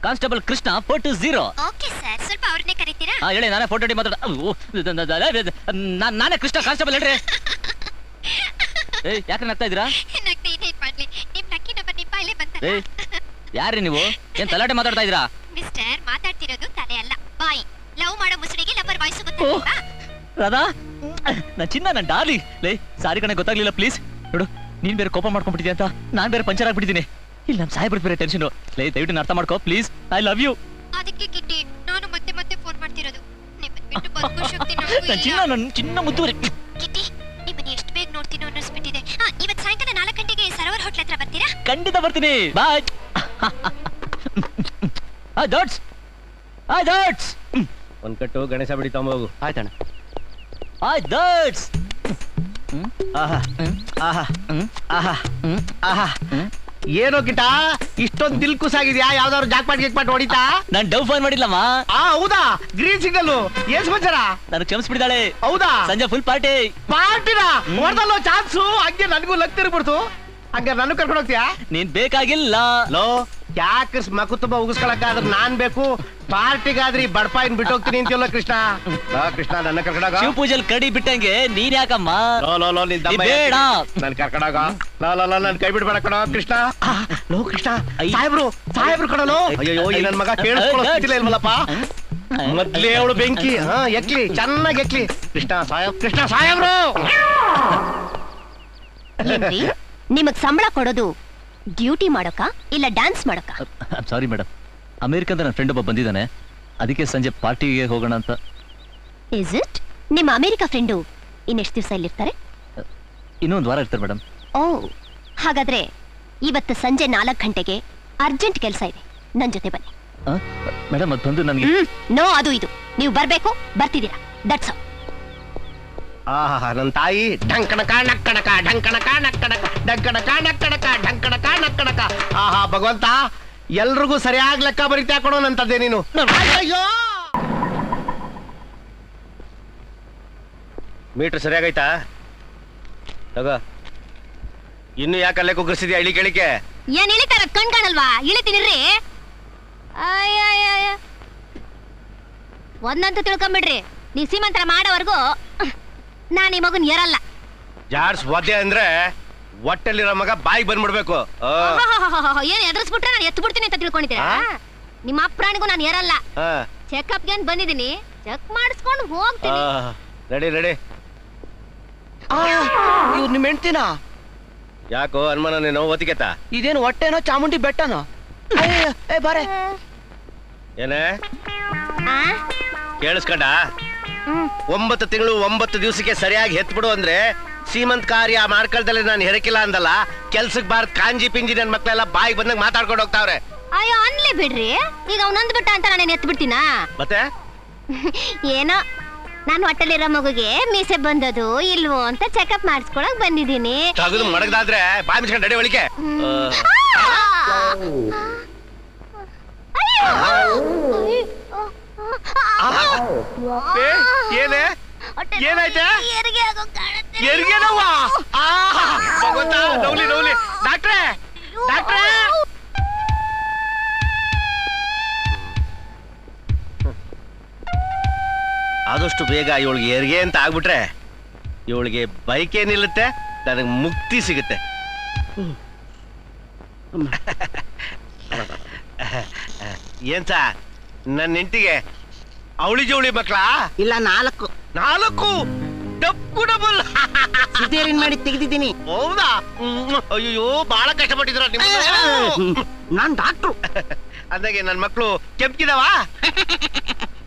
ಕಾನ್ಸ್ಟೇಬಲ್ ಕೃಷ್ಣ 420. ಓಕೆ ಸರ್, ಸ್ವಲ್ಪ ಅವ್ರನ್ನೇ ಕರೀತೀರಾ? ಹೇಳಿ, ನಾನೇ 420 ಮಾತಾಡ. ನಾನೇ ಕೃಷ್ಣ ಕಾನ್ಸ್ಟೇಬಲ್ ಹೇಳ್ರಿ. ಯಾಕೆ ನಗ್ತಾ ಇದ್ದೀರಾ? ಯಾರ್ರಿ ನೀವು? ಏನ್ ತಲಾಟೆ ಮಾತಾಡ್ತಾ ಇದ್ದೀರಾ? ಮಿಸ್ಟರ್, ಮಾತಾಡ್ತಿರೋದು ತಲೆ ಅಲ್ಲ, ಬಾಯಿ. ಲವ್ ಮಾಡೋ ಮುಸುಡಿಗೆ ಲವರ್ ವಾಯ್ಸ್ ಗೊತ್ತಾ? ರಾಧಾ, ನನ್ ಚಿನ್ನ, ನನ್ ಡಾರ್ಲಿ. ಲೇ, ಸಾರಿ ಕಣೆ, ಗೊತ್ತಾಗ್ಲಿಲ್ಲ, ಪ್ಲೀಸ್. ನೋಡು, ನೀನ್ ಬೇರೆ ಕೋಪ ಮಾಡ್ಕೊಂಡ್ಬಿಟ್ಟಿದ್ಯಾ ಅಂತ ನಾನ್ ಬೇರೆ ಪಂಚರ್ ಆಗ್ಬಿಟ್ಟಿದ್ದೀನಿ. ಇಲ್ಲ, ನಮ್ ಸಾಹೇಬ್ರ ಬೇರೆ ಟೆನ್ಷನ್. ಲೇ, ದಯವಿಟ್ಟು ಅರ್ಥ ಮಾಡ್ಕೋ ಪ್ಲೀಸ್. I love you. ಅದಕ್ಕೆ ಕಿಟ್ಟಿ ನಾನು ಮತ್ತೆ ಮತ್ತೆ ಫೋನ್ ಮಾಡ್ತಿರೋದು. ನನ್ ಚಿನ್ನ, ನನ್ ಚಿನ್ನ ಮುದ್ದು. ಕಿಟ್ಟಿ, ನಿಮ್ಮನ್ನ ಎಷ್ಟು ಬೇಗ ನೋಡ್ತೀನೋ ಅನ್ನಿಸ್ಬಿಟ್ಟಿದೆ. ಇವತ್ತು ಸಾಯಂಕಾಲ 4 ಗಂಟೆಗೆ ಸರೋವರ್ ಹೋಟ್ಲ್ ಹತ್ರ ಬರ್ತೀರಾ? ಖಂಡಿತ ಬರ್ತೀನಿ. ಬಾಯ್. Dots, dots. ಒಂದ್ ಕಟ್ಟು ಗಣೇಶ ಬಿಡಿ ತಗೊಂಬೋಗು. ಆಯ್ತಣ್ಣ. ಡಾಟ್ಸ್. ಏನೋ ಕಿಟ, ಇಷ್ಟೊಂದು ದಿಲ್ಕುಸಾಗಿದ್ಯಾ? ಯಾವ್ದಾದ್ರು ಜಾಕ್ಪಾಟ್ ಗಿಕ್ಪಾಟ್ ಹೊಡಿತಾ? ನಾನ್ ಡವ್ ಫೋನ್ ಮಾಡಿಲ್ಲಮ್ಮ. ಹೌದಾ? ಗ್ರೀನ್ ಸಿಗ್ನಲ್ ಏನ್ ಸಮಾಚಾರ? ನನಗೆ ಕ್ಷಮಿಸ್ಬಿಡಿದಾಳೆ. ಹೌದಾ? ಸಂಜೆ ಫುಲ್ ಪಾರ್ಟಿ. ಪಾರ್ಟಿನ ಹೊಡೆದಲ್ಲೋ ಚಾನ್ಸು. ಹಂಗೆ ನನಗೂ ಲಕ್ ತಿರ್ಬಿಡ್ತು. ಹಂಗ ನಾನು ಕರ್ಕೊಂಡು ಹೋಗ್ತೀಯಾ? ನೀನ್ ಬೇಕಾಗಿಲ್ಲ. ಲೋ, ಯಾಕೆ ಮಕು ತುಂಬಾ ಉಗಿಸ್ಕೊಳಕ್ಕಾದ್ರೆ ನಾನ್ ಬೇಕು, ಪಾರ್ಟಿಗಾದ್ರಿ ಬಡಪಾಯಿನ್ ಬಿಟ್ಟು ಹೋಗ್ತೀನಿ ಅಂತೀವಲ್ಲ ಕೃಷ್ಣ. ಕೃಷ್ಣ ನನ್ನ ಕರ್ಕಡಾಗ ಶಿವ ಪೂಜೆಲ್ ಕಡಿ ಬಿಟ್ಟಂಗೆ ನೀನ್ ಯಾಕಮ್ಮ ಬೇಡ ನನ್ ಕರ್ಕಡಾಗ ನನ್ ಕೈ ಬಿಡ್ಬೇಡ ಕಣ ಕೃಷ್ಣ. ಲೋ ಕೃಷ್ಣ, ಸಾಹೇಬ್ರು ಕಣೋ. ಅಯ್ಯೋ ಈ ನನ್ ಮಗ ಕೇಳಿಸ್ಕೊಳ್ಳೋದಿಲ್ಲ ಇಲ್ವಲ್ಲಪ್ಪ. ಮೊದ್ಲೇ ಅವಳು ಬೆಂಕಿ ಎಕ್ಲಿ, ಚೆನ್ನಾಗಿ ಎಕ್ಲಿ. ಕೃಷ್ಣ ಸಾಹೇಬ್ರು. ನಿಮಗ್ ಸಂಬಳ ಕೊಡೋದು ಡ್ಯೂಟಿ ಮಾಡೋಕ ಇಲ್ಲ ಡ್ಯಾನ್ಸ್ ಮಾಡೋಕ? ಸಾರಿ ಮೇಡಮ್, ಅಮೆರಿಕದ ನನ್ನ ಫ್ರೆಂಡ್ ಒಬ್ಬ ಬಂದಿದ್ದಾನೆ, ಅದಕ್ಕೆ ಸಂಜೆ ಪಾರ್ಟಿಗೆ ಹೋಗೋಣ ಅಂತ. Is it? ನಿಮ್ಮ ಅಮೆರಿಕ ಫ್ರೆಂಡು ಇನ್ನೆಷ್ಟು ದಿವಸ ಇಲ್ಲಿರ್ತಾರೆ? ಇನ್ನೊಂದು ವಾರ ಇರ್ತಾರೆ ಮೇಡಮ್. ಓ, ಹಾಗಾದ್ರೆ ಇವತ್ತು ಸಂಜೆ 4 ಗಂಟೆಗೆ ಅರ್ಜೆಂಟ್ ಕೆಲಸ ಇದೆ, ನನ್ ಜೊತೆ ಬನ್ನಿ. ಮೇಡಮ್ ಅದು ಬಂದು ನನಗೆ ನೋ, ಅದು ಇದು ನೀವು ಬರ್ಬೇಕು, ಬರ್ತಿದ್ದೀರಾ, ದಟ್ಸ್ ಆಲ್. ಆಹಾ ನನ್ ತಾಯಿ ಢಂಕಣಕ ನಕ್ಕಣಕ ಢಂಕಣಕ ನಕ್ಕಣಕ ಢಂಕಣಕ ನಕ್ಕಣಕ ಢಂಕಣಕ ನಕ್ಕಣಕ. ಆಹಾ ಭಗವಂತ, ಎಲ್ರಿಗೂ ಸರಿಯಾಗಿ ಲೆಕ್ಕ ಬರೀತಾ ಕೊಡೋ ನಂತದ್ದೇ ನೀನು. ಅಯ್ಯೋ ಮೀಟರ್ ಸರಿಯಾಗೈತಾ? ತಗೋ. ಇನ್ನು ಯಾಕೆ ಅಲ್ಲೇ ಕುಗ್ಗಿಸಿದ್ಯಾ ಇಳಿ ಕೇಳಿಕೆ? ಏನ್ ಇಳಿತಾರ ಕಣ್ ಕಾಣಲ್ವಾ? ಇಳಿತೀನಿರ್ರಿ. ಒಂದಂತೂ ತಿಳ್ಕೊಂಬಿಡ್ರಿ, ನೀವ್ ಸೀಮಂತರ ಮಾಡೋವರೆಗೂ ನಾನ್ ಈ ಮಗನ್ ಏರಲ್ಲ. ಜಾಡ್ಸ್ ಒದ್ದೆ ಅಂದ್ರೆ ಹೊಟ್ಟೆಲಿರೋ ಮಗ ಬಾಯಿಗೆ ಬಂದ್ಬಿಡ್ಬೇಕು. ಏನ್ ಎದುರಿಸ್ಬಿಟ್ರೆ ನಾನು ಎತ್ತು ಬಿಡ್ತೀನಿ ಅಂತ ತಿಳ್ಕೊಂಡಿದ್ದೀರಾ? ನಿಮ್ಮ ಅಪ್ರಾಣಿಗೂ ನಾನು ಏರಲ್ಲ. ಚೆಕಪ್ಗೆ ಅಂತ ಬಂದಿದ್ದೀನಿ, ಚೆಕ್ ಮಾಡಿಸ್ಕೊಂಡು ಹೋಗ್ತೀನಿ. ರೆಡಿ. ಇವ್ರು ನಿಮ್ ಹೆಂಡ್ತಿನ? ಯಾಕೋ ಅನುಮಾನ ನೀನು ಒತ್ತಿಗೆತ? ಇದೇನು ಹೊಟ್ಟೆನೋ ಚಾಮುಂಡಿ ಬೆಟ್ಟನೋ? ಬಾರೆ ಏನೇ ಕೇಳಿಸ್ಕೊಂಡ? 9 ತಿಂಗಳು 9 ದಿವಸಕ್ಕೆ ಸರಿಯಾಗಿ ಹೆತ್ಬಿಡು ಅಂದ್ರೆ ಸೀಮಂತ್ ಕಾರ್ಯ ಮಾಡ್ಕೊಳ್ದಲ್ಲೇ ನಾನು ಹೆರಕಿಲ್ಲ ಅಂದಲ್ಲ. ಕೆಲ್ಸಕ್ ಬಾರ್ದ್ ಕಾಂಜಿ ಪಿಂಜಿ ನನ್ ಮಕ್ಳೆಲ್ಲ ಬಾಯಿಗೆ ಬಂದಾಗ ಮಾತಾಡ್ಕೊಂಡು ಹೋಗ್ತಾವ್ರೆ. ಅಯ್ಯೋ ಅನ್ಲಿ ಬಿಡ್ರಿ, ಈಗ ಅವ್ನಂದ್ ಬಿಟ್ಟ ಅಂತ ನಾನು ಎತ್ತು ಬಿಡ್ತೀನಾ? ಮತ್ತೆ ಏನೋ ನಾನು ಹೊಟ್ಟೆಲಿರೋ ಮಗುಗೆ ಮೀಸೆ ಬಂದದು ಇಲ್ವೋ ಅಂತ ಚೆಕಪ್ ಮಾಡಿಸ್ಕೊಳಕ್ ಬಂದಿದ್ದೀನಿ. ತಗದು ಮಡಗದಾದ್ರೆ ಬಾಯಿ ಮುಚ್ಕೊಂಡು ರೆಡಿ ಒಳಿಕೆ. ಏನೇ ಏನಾಯ್ತೆ? ಹೆರಿಗೆ ನೋವಾ? ಭಗವಂತ, ನೌಲಿ ಡಾಕ್ಟ್ರೇ. ಆದಷ್ಟು ಬೇಗ ಇವಳಿಗೆ ಹೆರಿಗೆ ಅಂತ ಆಗ್ಬಿಟ್ರೆ ಇವಳಿಗೆ ಬೈಕೇ ನಿಲ್ಲುತ್ತೆ, ನನಗೆ ಮುಕ್ತಿ ಸಿಗುತ್ತೆ. ಏನ್ ಸಾ ನನ್ನ ಹೆಂಡತಿಗೆ ಅವಳಿ ಜವಳಿ ಮಕ್ಕಳ? ಇಲ್ಲ 4 ಡಬಲ್ ಸಿಸೇರಿಯನ್ ಮಾಡಿ ತೆಗೆದಿದ್ದೀನಿ. ಹೌದಾ? ಅಯ್ಯೋ ಬಹಳ ಕಷ್ಟಪಟ್ಟಿದ್ರ ನಿಮ್ಮ. ನಾನ್ ಡಾಕ್ಟ್ರು. ಅಂದಾಗೆ ನನ್ ಮಕ್ಳು ಕೆಂಪಿದಾವ?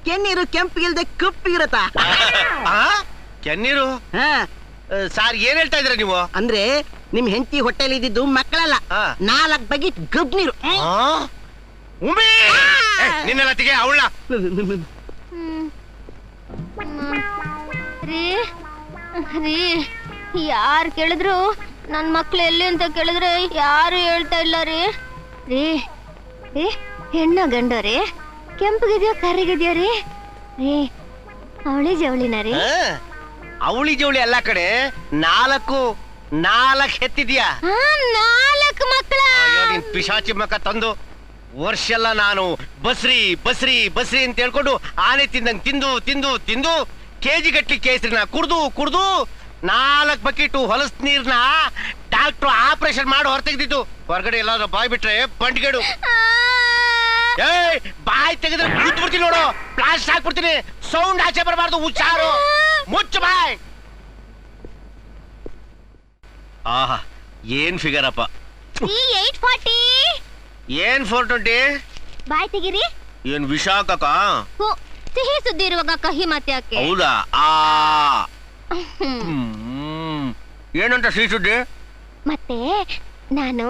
ಕೆನ್ನೀರು ಕೆಂಪಿಗಿಲ್ದೆ ಕಪ್ಪಿಗಿರತ್ತ? ಕೆನ್ನೀರು ಸಾರ್ ಏನ್ ಹೇಳ್ತಾ ಇದ್ರ ನೀವು? ಅಂದ್ರೆ ನಿಮ್ ಹೆಂಡತಿ ಹೊಟ್ಟೆಲಿ ಇದ್ದಿದ್ದು ಮಕ್ಕಳಲ್ಲ, 4 ಬಗೆಟ್ ಗಬ್ ನೀರು. ನಿನ್ನತಿಗೆ ಅವಳ ರೀ, ಯಾರು ಕೇಳಿದ್ರು ನನ್ ಮಕ್ಳು ಎಲ್ಲಿ ಅಂತ ಕೇಳಿದ್ರೆ ಯಾರು ಹೇಳ್ತಾ ಇಲ್ಲ ರೀ. ರೀ ಹೆಣ್ಣ ಗಂಡ ರೀ? ಕೆಂಪಗಿದ್ಯೋ ಕರಿಗಿದ್ಯೋ ರೀ? ಅವಳಿ ಜವಳಿನ ರೀ? ಅವಳಿ ಜವಳಿ ಅಲ್ಲ ಕಡೆ, 4 ಹೆತ್ತಿದ್ಯಾ? 4 ಮಕ್ಕಳ? ನೀನ್ ಪಿಶಾಚಿ ಮಕ್ಕ ತಂದು ವರ್ಷ ಎಲ್ಲ ನಾನು ಬಸ್ರಿ ಅಂತ ಹೇಳ್ಕೊಂಡು ಆನೆ ತಿಂದಂಗ್ ತಿಂದು ಕೆಜಿ ಗಟ್ಲಿ ಕೇಸರಿನ ಕುಡ್ದು 4 ಬಕೆಟು ಹೊಲಸ್ ನೀರ್ನ ಡಾಕ್ಟ್ರು ಆಪರೇಷನ್ ಮಾಡಿ ಹೊರತೆಗ್ದಿದ್ದು. ಹೊರಗಡೆ ಎಲ್ಲಾದ್ರೂ ಬಾಯ್ ಬಿಟ್ರೆ ಬಂಟ್ಗೇಡು. ಬಾಯ್ ತೆಗೆದ್ರೆ ಬಿಡ್ತೀನಿ ನೋಡು, ಪ್ಲಾಸ್ಟ್ ಹಾಕ್ಬಿಡ್ತೀನಿ. ಸೌಂಡ್ ಆಚೆ ಬರಬಾರ್ದು, ಹುಚ್ಚಾರು. ಮುಚ್ಚು ಬಾಯ್. ಆಹಾ ಏನ್ ಫಿಗರ್ ಅಪ್ಪ. 840 ಏನ್ 420? ಬಾಯ್ ತೆಗಿರಿ. ಏನ್ ವಿಷ ಹಾಕಕ್ಕ? ಸಿಹಿ ಸುದ್ದಿ ಇರುವಾಗ ಕಹಿ ಮಾತೆ ಯಾಕೆ? ಹೌದಾ? ಏನಂತ ಸಿಹಿ ಸುದ್ದಿ? ಮತ್ತೆ ನಾನು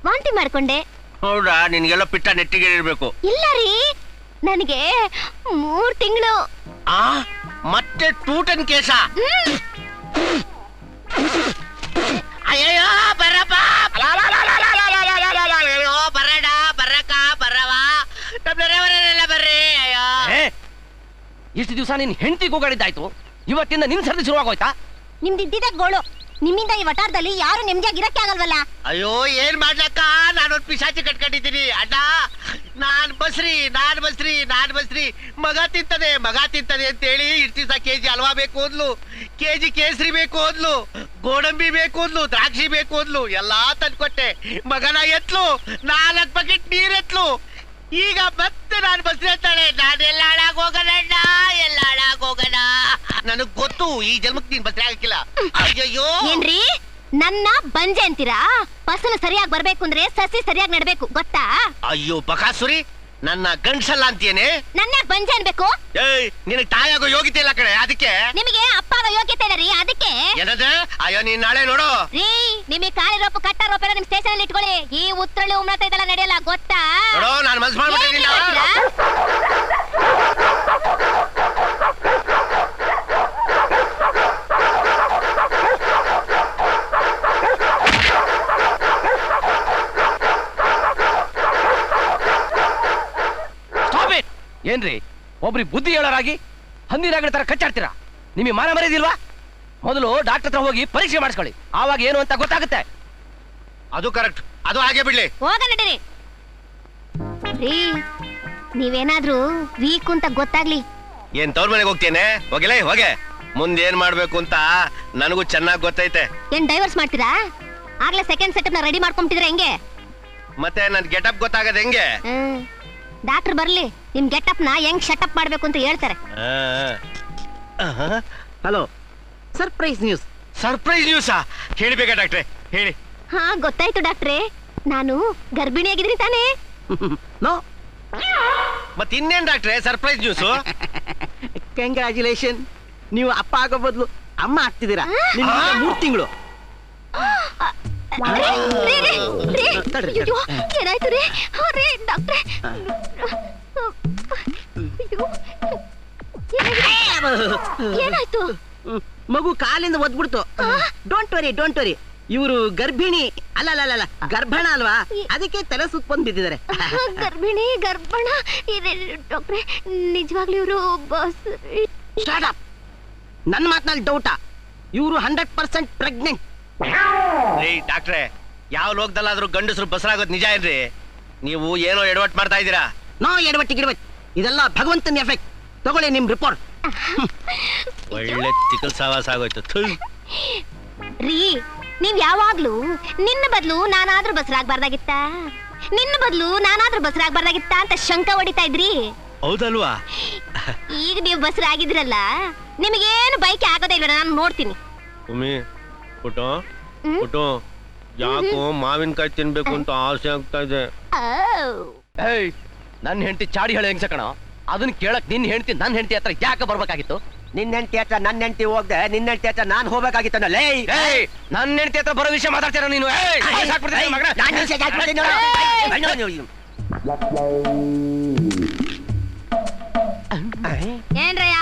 ವಾಂತಿ ಮಾಡ್ಕೊಂಡೆ. ಹೌದಾ? ನಿನ್ಗೆಲ್ಲ ಪಿಟ್ಟ ನೆಟ್ಟಿಗೆ ಇರ್ಬೇಕು. ಇಲ್ಲ ರೀ, ನನಗೆ 3 ತಿಂಗಳು. ಮತ್ತೆ ಟೂಟನ್ ಕೇಸ? ಅಯ್ಯೋ ಬರಪ್ಪ, ಬರ್ರಿ. ಇಷ್ಟು ದಿವಸ ನಿನ್ ಹೆಂಡತಿ ಕೂಗಾಡಿದ್ದಾಯ್ತು, ಇವತ್ತಿಂದ ನಿನ್ ಸರ್ದಿ ಶುರುವಾಗೋಯ್ತಾ? ನಿಮ್ದು ಇದ್ದಿದ್ದ ಗೋಳು. ನಿಮ್ಮಿಂದ ಈ ವಟಾರದಲ್ಲಿ ಯಾರು ನೆಮ್ಮದಿಯಾಗಿ ಇರಕ್ಕೆ ಆಗಲ್ವಲ್ಲ. ಅಯ್ಯೋ ಏನ್ ಮಾಡ್ಲಕ್ಕ, ನಾನೊಂದ್ ಪಿಶಾಚಿ ಕಟ್ಕೊಂಡಿದ್ದೀನಿ ಅಣ್ಣ. ನಾನ್ ಬಸ್ರಿ ಮಗ ತಿಂತದೆ ಅಂತ ಹೇಳಿ ಇಷ್ಟು ದಿವಸ ಕೆಜಿ ಹಲ್ವಾ ಬೇಕು ಅಂದ್ಲು, ಕೆಜಿ ಕೇಸರಿ ಬೇಕು ಅಂದ್ಲು, ಗೋಡಂಬಿ ಬೇಕು ಅಂದ್ಲು, ದ್ರಾಕ್ಷಿ ಬೇಕು ಅಂದ್ಲು, ಎಲ್ಲಾ ತಂದ್ಕೊಟ್ಟೆ. ಮಗನ ಎತ್ಲು 4 ಬಕೆಟ್ ನೀರೆತ್ಲು. ಈಗ ಮತ್ತೆ ನಾನು ಬಸ್ರಿ ಅಂತಾಳೆ. ನಾನೆಲ್ಲ ಹಾಳಾಗೋಗಣ, ನನಗ್ ಗೊತ್ತು ಈ ಜನ್ಮಕ್ಕೆ ನೀನ್ ಬಸ್ರಿ ಆಗಕ್ಕಿಲ್ಲ. ಅಯ್ಯಯ್ಯೋ ಏನ್ರಿ ನನ್ನ ಬಂಜೆ ಅಂತೀರಾ? ಫಸಲು ಸರಿಯಾಗಿ ಬರ್ಬೇಕು ಅಂದ್ರೆ ಸಸಿ ಸರಿಯಾಗಿ ನಡ್ಬೇಕು ಗೊತ್ತಾ? ಅಯ್ಯೋ ಬಕಾಸುರಿ, ನನ್ನ ಗಂಡ್ಸಲ್ಲ ಅಂತೀಯೇನೆ? ನನ್ನ ಬಂಜೆ ಅನ್ಬೇಕು? ಏಯ್ ನಿನಗ್ ತಾಯಾಗೋ ಯೋಗ್ಯತೆ ಇಲ್ಲ ಕಡೆ, ಅದಕ್ಕೆ. ನಿಮಗೆ ಅಪ್ಪಾಗ ಯೋಗ್ಯತೆ ಇಲ್ಲ ರೀ, ಅದಕ್ಕೆ. ಏನದ? ಅಯ್ಯೋ ನೀನ್ ನಾಳೆ ನೋಡು. ರೀ ನಿಮಗೆ ಕಾಲಿ ರೋಪ ಕಟ್ಟ ರೋಪ ಎಲ್ಲ ನಿಮ್ ಸ್ಟೇಷನ್ ಅಲ್ಲಿ ಇಟ್ಕೊಳ್ಳಿ. ಈ ಉತ್ತರಳ್ಳಿ ಉಮ್ನತ ಇದೆಲ್ಲ ನಡೆಯಲ್ಲ ಗೊತ್ತಾ? ನೋಡು ನಾನು ಮನ್ಸ್ ಮಾಡ್ಬಿಟ್ಟಿದ್ದೀನಿ. ಏನ್ರಿ ಒಬ್ರಿ ಬುದ್ಧಿ ಹೇಳೋರಾಗಿ ಹಂದಿನಾಗಡ ತರ ಕಚ್ಚಾಡ್ತೀರಾ? ನಿಮಗೆ ಮಾನ ಮರ್ಯಾದಿಲ್ವಾ? ಮೊದಲು ಡಾಕ್ಟರ್ ಹತ್ರ ಹೋಗಿ ಪರೀಕ್ಷೆ ಮಾಡಿಸ್ಕೊಳ್ಳಿ, ಆವಾಗ ಏನು ಅಂತ ಗೊತ್ತಾಗುತ್ತೆ. ಅದು ಕರೆಕ್ಟ್, ಅದು ಹಾಗೆ ಬಿಡ್ಲಿ. ಹೋಗ ನಡೀರಿ. ರೀ ನೀವೇನಾದ್ರೂ ವೀಕ್ ಅಂತ ಗೊತ್ತಾಗ್ಲಿ. ಏನ್ ತವ್ರ ಮನೆಗೆ ಹೋಗ್ತೇನೆ? ಹೋಗಿಲ್ಲ ಹೋಗೆ. ಮುಂದೆ ಏನ್ ಮಾಡ್ಬೇಕು ಅಂತ ನನಗೂ ಚೆನ್ನಾಗಿ ಗೊತ್ತೈತೆ. ಏನ್ ಡೈವರ್ಸ್ ಮಾಡ್ತೀರಾ? ಆಗ್ಲೇ ಸೆಕೆಂಡ್ ಸೆಟಪ್ ನ ರೆಡಿ ಮಾಡ್ಕೊಂಬಿಟ್ಟಿದ್ರೆ ಹೆಂಗೆ? ಮತ್ತೆ ನನ್ ಗೆಟಪ್ ಗೊತ್ತಾಗದ ಹೆಂಗೆ? ಡಾಕ್ಟರ್ ಬರ್ಲಿ, ನಿಮ್ ಗೆಟಪ್ ನ ಹೆಂಗ್ ಶಟಪ್ ಮಾಡ್ಬೇಕು ಅಂತ ಹೇಳ್ತಾರೆ. Hello, surprise news. ಸರ್ಪ್ರೈಸ್ ನ್ಯೂಸಾ? ಹೇಳ್ಬೇಕಾ ಡಾಕ್ಟ್ರೆ? ಹೇಳಿ. ಹಾ ಗೊತ್ತಾಯ್ತು ಡಾಕ್ಟ್ರೇ, ನಾನು ಗರ್ಭಿಣಿಯಾಗಿದ್ದೀನಿ ತಾನೇ? ನೋ. ಮತ್ ಇನ್ನೇನ್ ಡಾಕ್ಟ್ರೆ ಸರ್ಪ್ರೈಸ್ ನ್ಯೂಸ್? ಕಂಗ್ರಾಚುಲೇಷನ್, ನೀವು ಅಪ್ಪ ಆಗೋ ಬದಲು ಅಮ್ಮ ಆಗ್ತಿದ್ದೀರಾ. ನಿಮ್ಗೆ 3 ತಿಂಗಳು. ಏನಾಯ್ತು ರೀ? ಡಾಕ್ಟ್ರೆ ಏನಾಯ್ತು? ಮಗು ಕಾಲಿಂದ ಒದ್ಬಿಡ್ತು. Don't worry. ಇವರು ಗರ್ಭಿಣಿ ಅಲ್ಲ ಗರ್ಭಣ ಅಲ್ವಾ, ಅದಕ್ಕೆ ತಲೆ ಸುತ್ತ ಬಂದು ಬಿದ್ದಿದ್ದಾರೆ. ಗರ್ಭಣ ಡಾಕ್ಟ್ರೆ, ನಿಜವಾಗ್ಲೂ ಇವರು ನನ್ನ ಮಾತನಲ್ಲಿ ಡೌಟಾ? ಇವರು 100% ಪ್ರೆಗ್ನೆಂಟ್. ಡಾಕ್ಟ್ರೆ, ಯಾವ ಲೋಕದಲ್ಲಾದ್ರೂ ಗಂಡಸರು ಬಸರಾಗೋದು ನಿಜ ಏನ್ರಿ? ನೀವು ಏನೋ ಎಡವಟ್ ಮಾಡ್ತಾ ಇದ್ದೀರಾ. ನೋ ಎಡವಟ್ಟು, ಇದೆಲ್ಲ ಭಗವಂತನ ಎಫೆಕ್ಟ್. ತಗೊಳ್ಳಿ ನಿಮ್ ರಿಪೋರ್ಟ್. ಒಳ್ಳೆ ತಿಕಲ್ ಸಾವಾಸ ಆಗೋಯ್ತು. ರೀ ನೀವ್ ಯಾವಾಗ್ಲೂ ನಿನ್ನ ಬದಲು ನಾನಾದ್ರೂ ಬಸರಾಗ್ಬಾರ್ದಾಗಿತ್ತ, ನಿನ್ನ ಬದಲು ನಾನಾದ್ರೂ ಬಸರಾಗ್ಬಾರ್ದಾಗಿತ್ತ ಅಂತ ಶಂಕ ಹೊಡಿತಾ ಇದ್ರಿ. ಹೌದಲ್ವಾ? ಈಗ ನೀವು ಬಸರಾಗಿದ್ರಲ್ಲ, ನಿಮಗೇನು ಬೈಕೆ ಆಗೋದೇ ಇಲ್ಲ. ನಾನು ನೋಡ್ತೀನಿ. ಪುಟು ಯಾಕೋ ಮಾವಿನಕಾಯಿ ತಿನ್ಬೇಕು ಅಂತ ಆಸೆ ಆಗ್ತಾ ಇದೆ. ಏಯ್, ನನ್ನ ಹೆಂಡತಿ ಚಾಡಿ ಹೇಳ ಹೆಂಗ್ಸ ಕಣ, ಅದನ್ನ ಕೇಳಕ್ ನಿನ್ ಹೆಂಡತಿ ನನ್ನ ಹೆಂಡತಿ ಹತ್ರ ಯಾಕೆ ಬರ್ಬೇಕಾಗಿತ್ತು? ನಿನ್ನ ಹೆಂಡತಿ ಹತ್ರ ನನ್ನ ಹೆಂಡತಿ ಹೋಗ್ದೆ, ನಿನ್ನ ಹೆಂಡತಿ ಹತ್ರ ನಾನು ಹೋಗ್ಬೇಕಾಗಿತ್ತಲ್ಲ. ನನ್ನ ಹೆಂಡತಿ ಹತ್ರ ಬರೋ ವಿಷಯ ಮಾತಾಡ್ತೀರ ನೀನು? ಏನ್ರಯ್ಯ,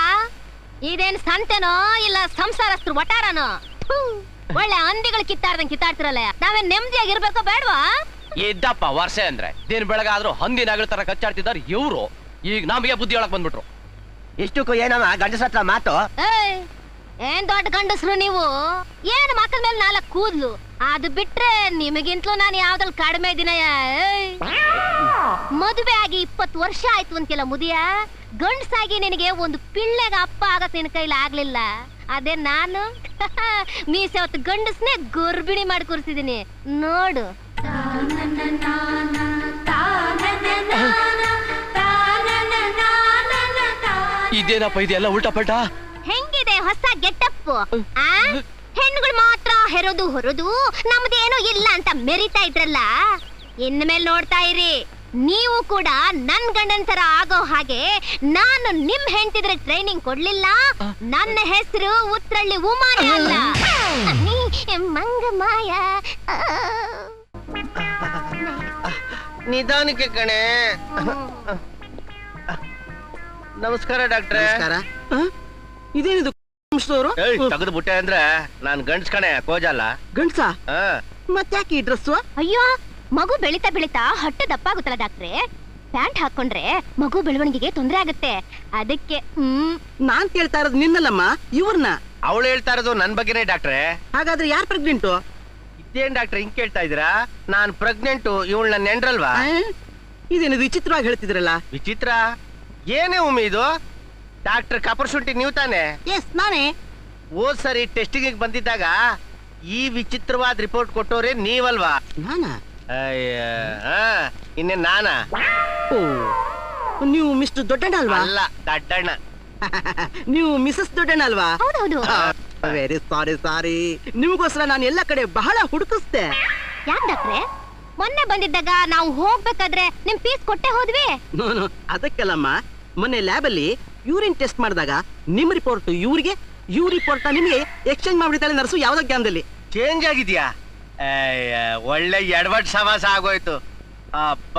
ಇದೇನ್ ಸಂತೆನೋ ಇಲ್ಲ ಸಂಸಾರಸ್ಥರು ವಟಾರನೋ? ಒಳ್ಳೆ ಹಂದಿಗಳು ಕಿತ್ತಾಡ್ತಿರಲ್ಲ. ನಾವೇನ್ ನೆಮ್ಮದಿಯಾಗಿ ಇರ್ಬೇಕೋ ಬೇಡವಾ? ಇದ್ದಪ್ಪ ವರ್ಷ ಅಂದ್ರೆ ದಿನ ಬೆಳಗಾದ್ರೂ ಹಂದಿನಾಗಳ ತರ ಕಚ್ಚಾಡ್ತಿದ್ದಾರೆ ಇವ್ರು. ಈಗ ನಮಗೆ ಬುದ್ಧಿ ಒಳಗ್ ಬಂದ್ಬಿಟ್ರು. ಇಷ್ಟಕ್ಕೂ ಏನಮ್ಮ ಗಂಡಸ ಹತ್ರ ಮಾತು? ಏನ್ ದೊಡ್ಡ ಗಂಡಸ್ರು ನೀವು? ಏನ್ ಮಕ್ಕಳ ಮೇಲೆ 4 ಕೂದ್ಲು, ಅದು ಬಿಟ್ರೆ ನಿಮಗಿಂತಲೂ ನಾನು ಯಾವ್ದ್ರಲ್ಲಿ ಕಡಿಮೆ ದಿನಯ. ಮದುವೆ ಆಗಿ 20 ವರ್ಷ ಆಯ್ತು ಅಂತೆಲ್ಲ ಮುದಿಯ. ಗಂಡಸಾಗಿ ನಿನಗೆ ಒಂದು ಪಿಳ್ಳೆಗ ಅಪ್ಪ ಆಗಕ್ ನಿನ್ ಕೈಲಿ ಆಗ್ಲಿಲ್ಲ. ಅದೇ ನಾನು ಮೀಸೆ ಹೊತ್ತು ಗಂಡಸ್ನೇ ಗರ್ಭಿಣಿ ಮಾಡಿ ಕೂರಿಸಿದೀನಿ ನೋಡು. ಇದೇನಪ್ಪ ಇದೆಲ್ಲ ಉಲ್ಟಾ ಪಲ್ಟಾ? ಹೆಂಗಿದೆ ಹೊಸ ಗೆಟಪ್? ಹೆಣ್ಣುಗಳು ಮಾತ್ರ ಹೊರದು ನಮ್ದೇನು ಇಲ್ಲ ಅಂತ ಮೆರಿತಾ ಇದ್ರಲ್ಲ, ಇನ್ಮೇಲೆ ನೋಡ್ತಾ ಇರಿ. ನೀವು ಕೂಡ ನನ್ ಗಂಡನ್ ತರ ಆಗೋ ಹಾಗೆ ನಾನು ನಿಮ್ ಹೆಂಡತಿದ್ರೆ ಟ್ರೈನಿಂಗ್ ಕೊಡ್ಲಿಲ್ಲ. ನನ್ನ ಹೆಸರು ಉತ್ರಳ್ಳಿ ಉಮಾಯ ಅಲ್ಲ, ಮಂಗಮಾಯ. ನಿಧಾನಕ್ಕೆ ಕಣೆ. ನಮಸ್ಕಾರ ಡಾಕ್ಟ್ರೆ. ಇದೇನಿದು? ತೆಗೆದು ಬಿಟ್ಟೆ ಅಂದ್ರೆ ನಾನ್ ಗಂಡ್ಸ್ ಕಣೆ, ಕೋಜಲ್ಲ. ಗಂಡ್ಸ? ಮತ್ತ್ಯಾಕೆ ಈ ಡ್ರೆಸ್? ಅಯ್ಯೋ, ಮಗು ಬೆಳಿತಾ ಹೊಟ್ಟೆ ದಪ್ಪ ಆಗುತ್ತಲ್ಲ ಡಾಕ್ಟ್ರೆ. ಪ್ಯಾಂಟ್ ಹಾಕೊಂಡ್ರೆ ಮಗು ಬೆಳವಣಿಗೆಗೆ ತೊಂದರೆ ಆಗುತ್ತೆ, ಅದಕ್ಕೆ. ನಾನ್ ಕೇಳ್ತಾ ಇರೋದು ನಿನ್ನಲ್ಲಮ್ಮ, ಇವ್ರನ್ನ. ಅವಳು ಹೇಳ್ತಾ ಇರೋದು ನನ್ ಬಗ್ಗೆನೇ ಡಾಕ್ಟ್ರೆ. ಹಾಗಾದ್ರೆ ಯಾರು ಪ್ರೆಗ್ನೆಂಟು? ಇದೇನ್ ಡಾಕ್ಟ್ರೆ ಹಿಂಗ್ ಕೇಳ್ತಾ ಇದ್ದೀರಾ? ನಾನ್ ಪ್ರೆಗ್ನೆಂಟು, ಇವಳು ನನ್ನ ನೆಂಡ್ರಲ್ವಾ? ಇದೇನು ವಿಚಿತ್ರವಾಗಿ ಹೇಳ್ತಿದ್ರಲ್ಲ. ವಿಚಿತ್ರ ಏನೇ ಇದು? ಡಾಕ್ಟರ್ ಕಪರ್ಶುಂಟಿ ನೀವು ತಾನೆ? ಎಸ್ ನಾನೇ. ಹೋದ್ ಸರಿ ಟೆಸ್ಟಿಂಗ್ ಬಂದಿದ್ದಾಗ ಈ ವಿಚಿತ್ರವಾದ ರಿಪೋರ್ಟ್ ಕೊಟ್ಟೋರೆ ನೀವಲ್ವಾ? ನಾನಾ? ಇನ್ನೇ ನಾನಾ? ಓ, ನೀವು ಮಿಸ್ಟರ್ ದೊಡ್ಡಣ್ಣ ಅಲ್ವಾ? ಅಲ್ಲ, ದಡ್ಡಣ್ಣ. ನೀವು ಮಿಸಸ್ ದೊಡ್ಡಣ್ಣ ಅಲ್ವಾ? ಹೌದೌದು. Very sorry. ನಿಮಗೋಸ್ಕರ ನಾನು ಎಲ್ಲ ಕಡೆ ಬಹಳ ಹುಡುಕಿಸ್ದೆ. ಯಾಕೆ ಡಾಕ್ಟ್ರೆ, ಮೊನ್ನೆ ಬಂದಿದ್ದಾಗ ನಾವು ಹೋಗ್ಬೇಕಾದ್ರೆ ನಿಮ್ ಫೀಸ್ ಕೊಟ್ಟೆ ಹೋದ್ವಿ. ನೋನು ಅದಕ್ಕೆಲ್ಲಮ್ಮ, ಮೊನ್ನೆ ಲ್ಯಾಬ್ ಅಲ್ಲಿ ಯೂರಿನ್ ಟೆಸ್ಟ್ ಮಾಡಿದಾಗ ನಿಮ್ ರಿಪೋರ್ಟ್ ಇವ್ರಿಗೆ, ಇವ್ರ ರಿಪೋರ್ಟ್ ನಿಮಗೆ ಎಕ್ಸ್ಚೇಂಜ್ ಮಾಡ್ಬಿಡ್ತಾಳೆ ನರ್ಸು ಯಾವ್ದೋ ಗ್ಯಾಮ್ದಲ್ಲಿ. ಚೇಂಜ್ ಆಗಿದ್ಯಾ? ಒಳ್ಳೆ ಎಡವಟ್ ಸವಾಸ ಆಗೋಯ್ತು. ಅಪ್ಪ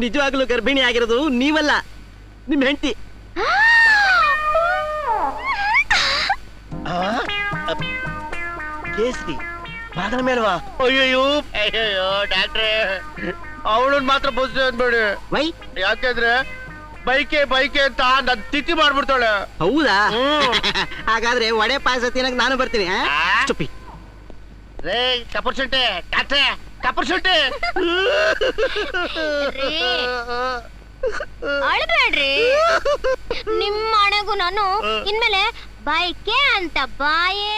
ನಿಜವಾಗ್ಲೂ ಗರ್ಭಿಣಿ ಆಗಿರೋದು ನೀವಲ್ಲ, ನಿಮ್ ಹೆಂಡತಿ. ಕೇಸರಿ ಬಾದಲ ಮೇಲ್ವಾ? ಅಯ್ಯೋ ಡಾಕ್ಟ್ರೆ, ಅವಳನ್ ಮಾತ್ರ ಬೋಸ್ ಅಂದ್ಬೇಡಿ. ವೈ? ಯಾಕೆಂದ್ರೆ ಬೈಕೆ ಅಂತ ನನ್ ತಿಥಿ ಮಾಡ್ಬಿಡ್ತಾಳೆ. ಹೌದಾ? ಹಾಗಾದ್ರೆ ವಡೆ ಪಾಯಸ ತಿನ್ನಕ್ ನಾನು ಬರ್ತೀನಿ. Stupid. ರೇ ಕಪರ್ಶುಂಟಿ, ಡಾಕ್ಟ್ರೆ ಕಪರ್ಶುಂಟಿ. ಅಳ್ಬೇಡ್ರಿ, ನಿಮ್ಮ ಹಣೆಗೂ ನಾನು ಇನ್ಮೇಲೆ ಬೈಕೆ ಅಂತ ಬಾಯೇ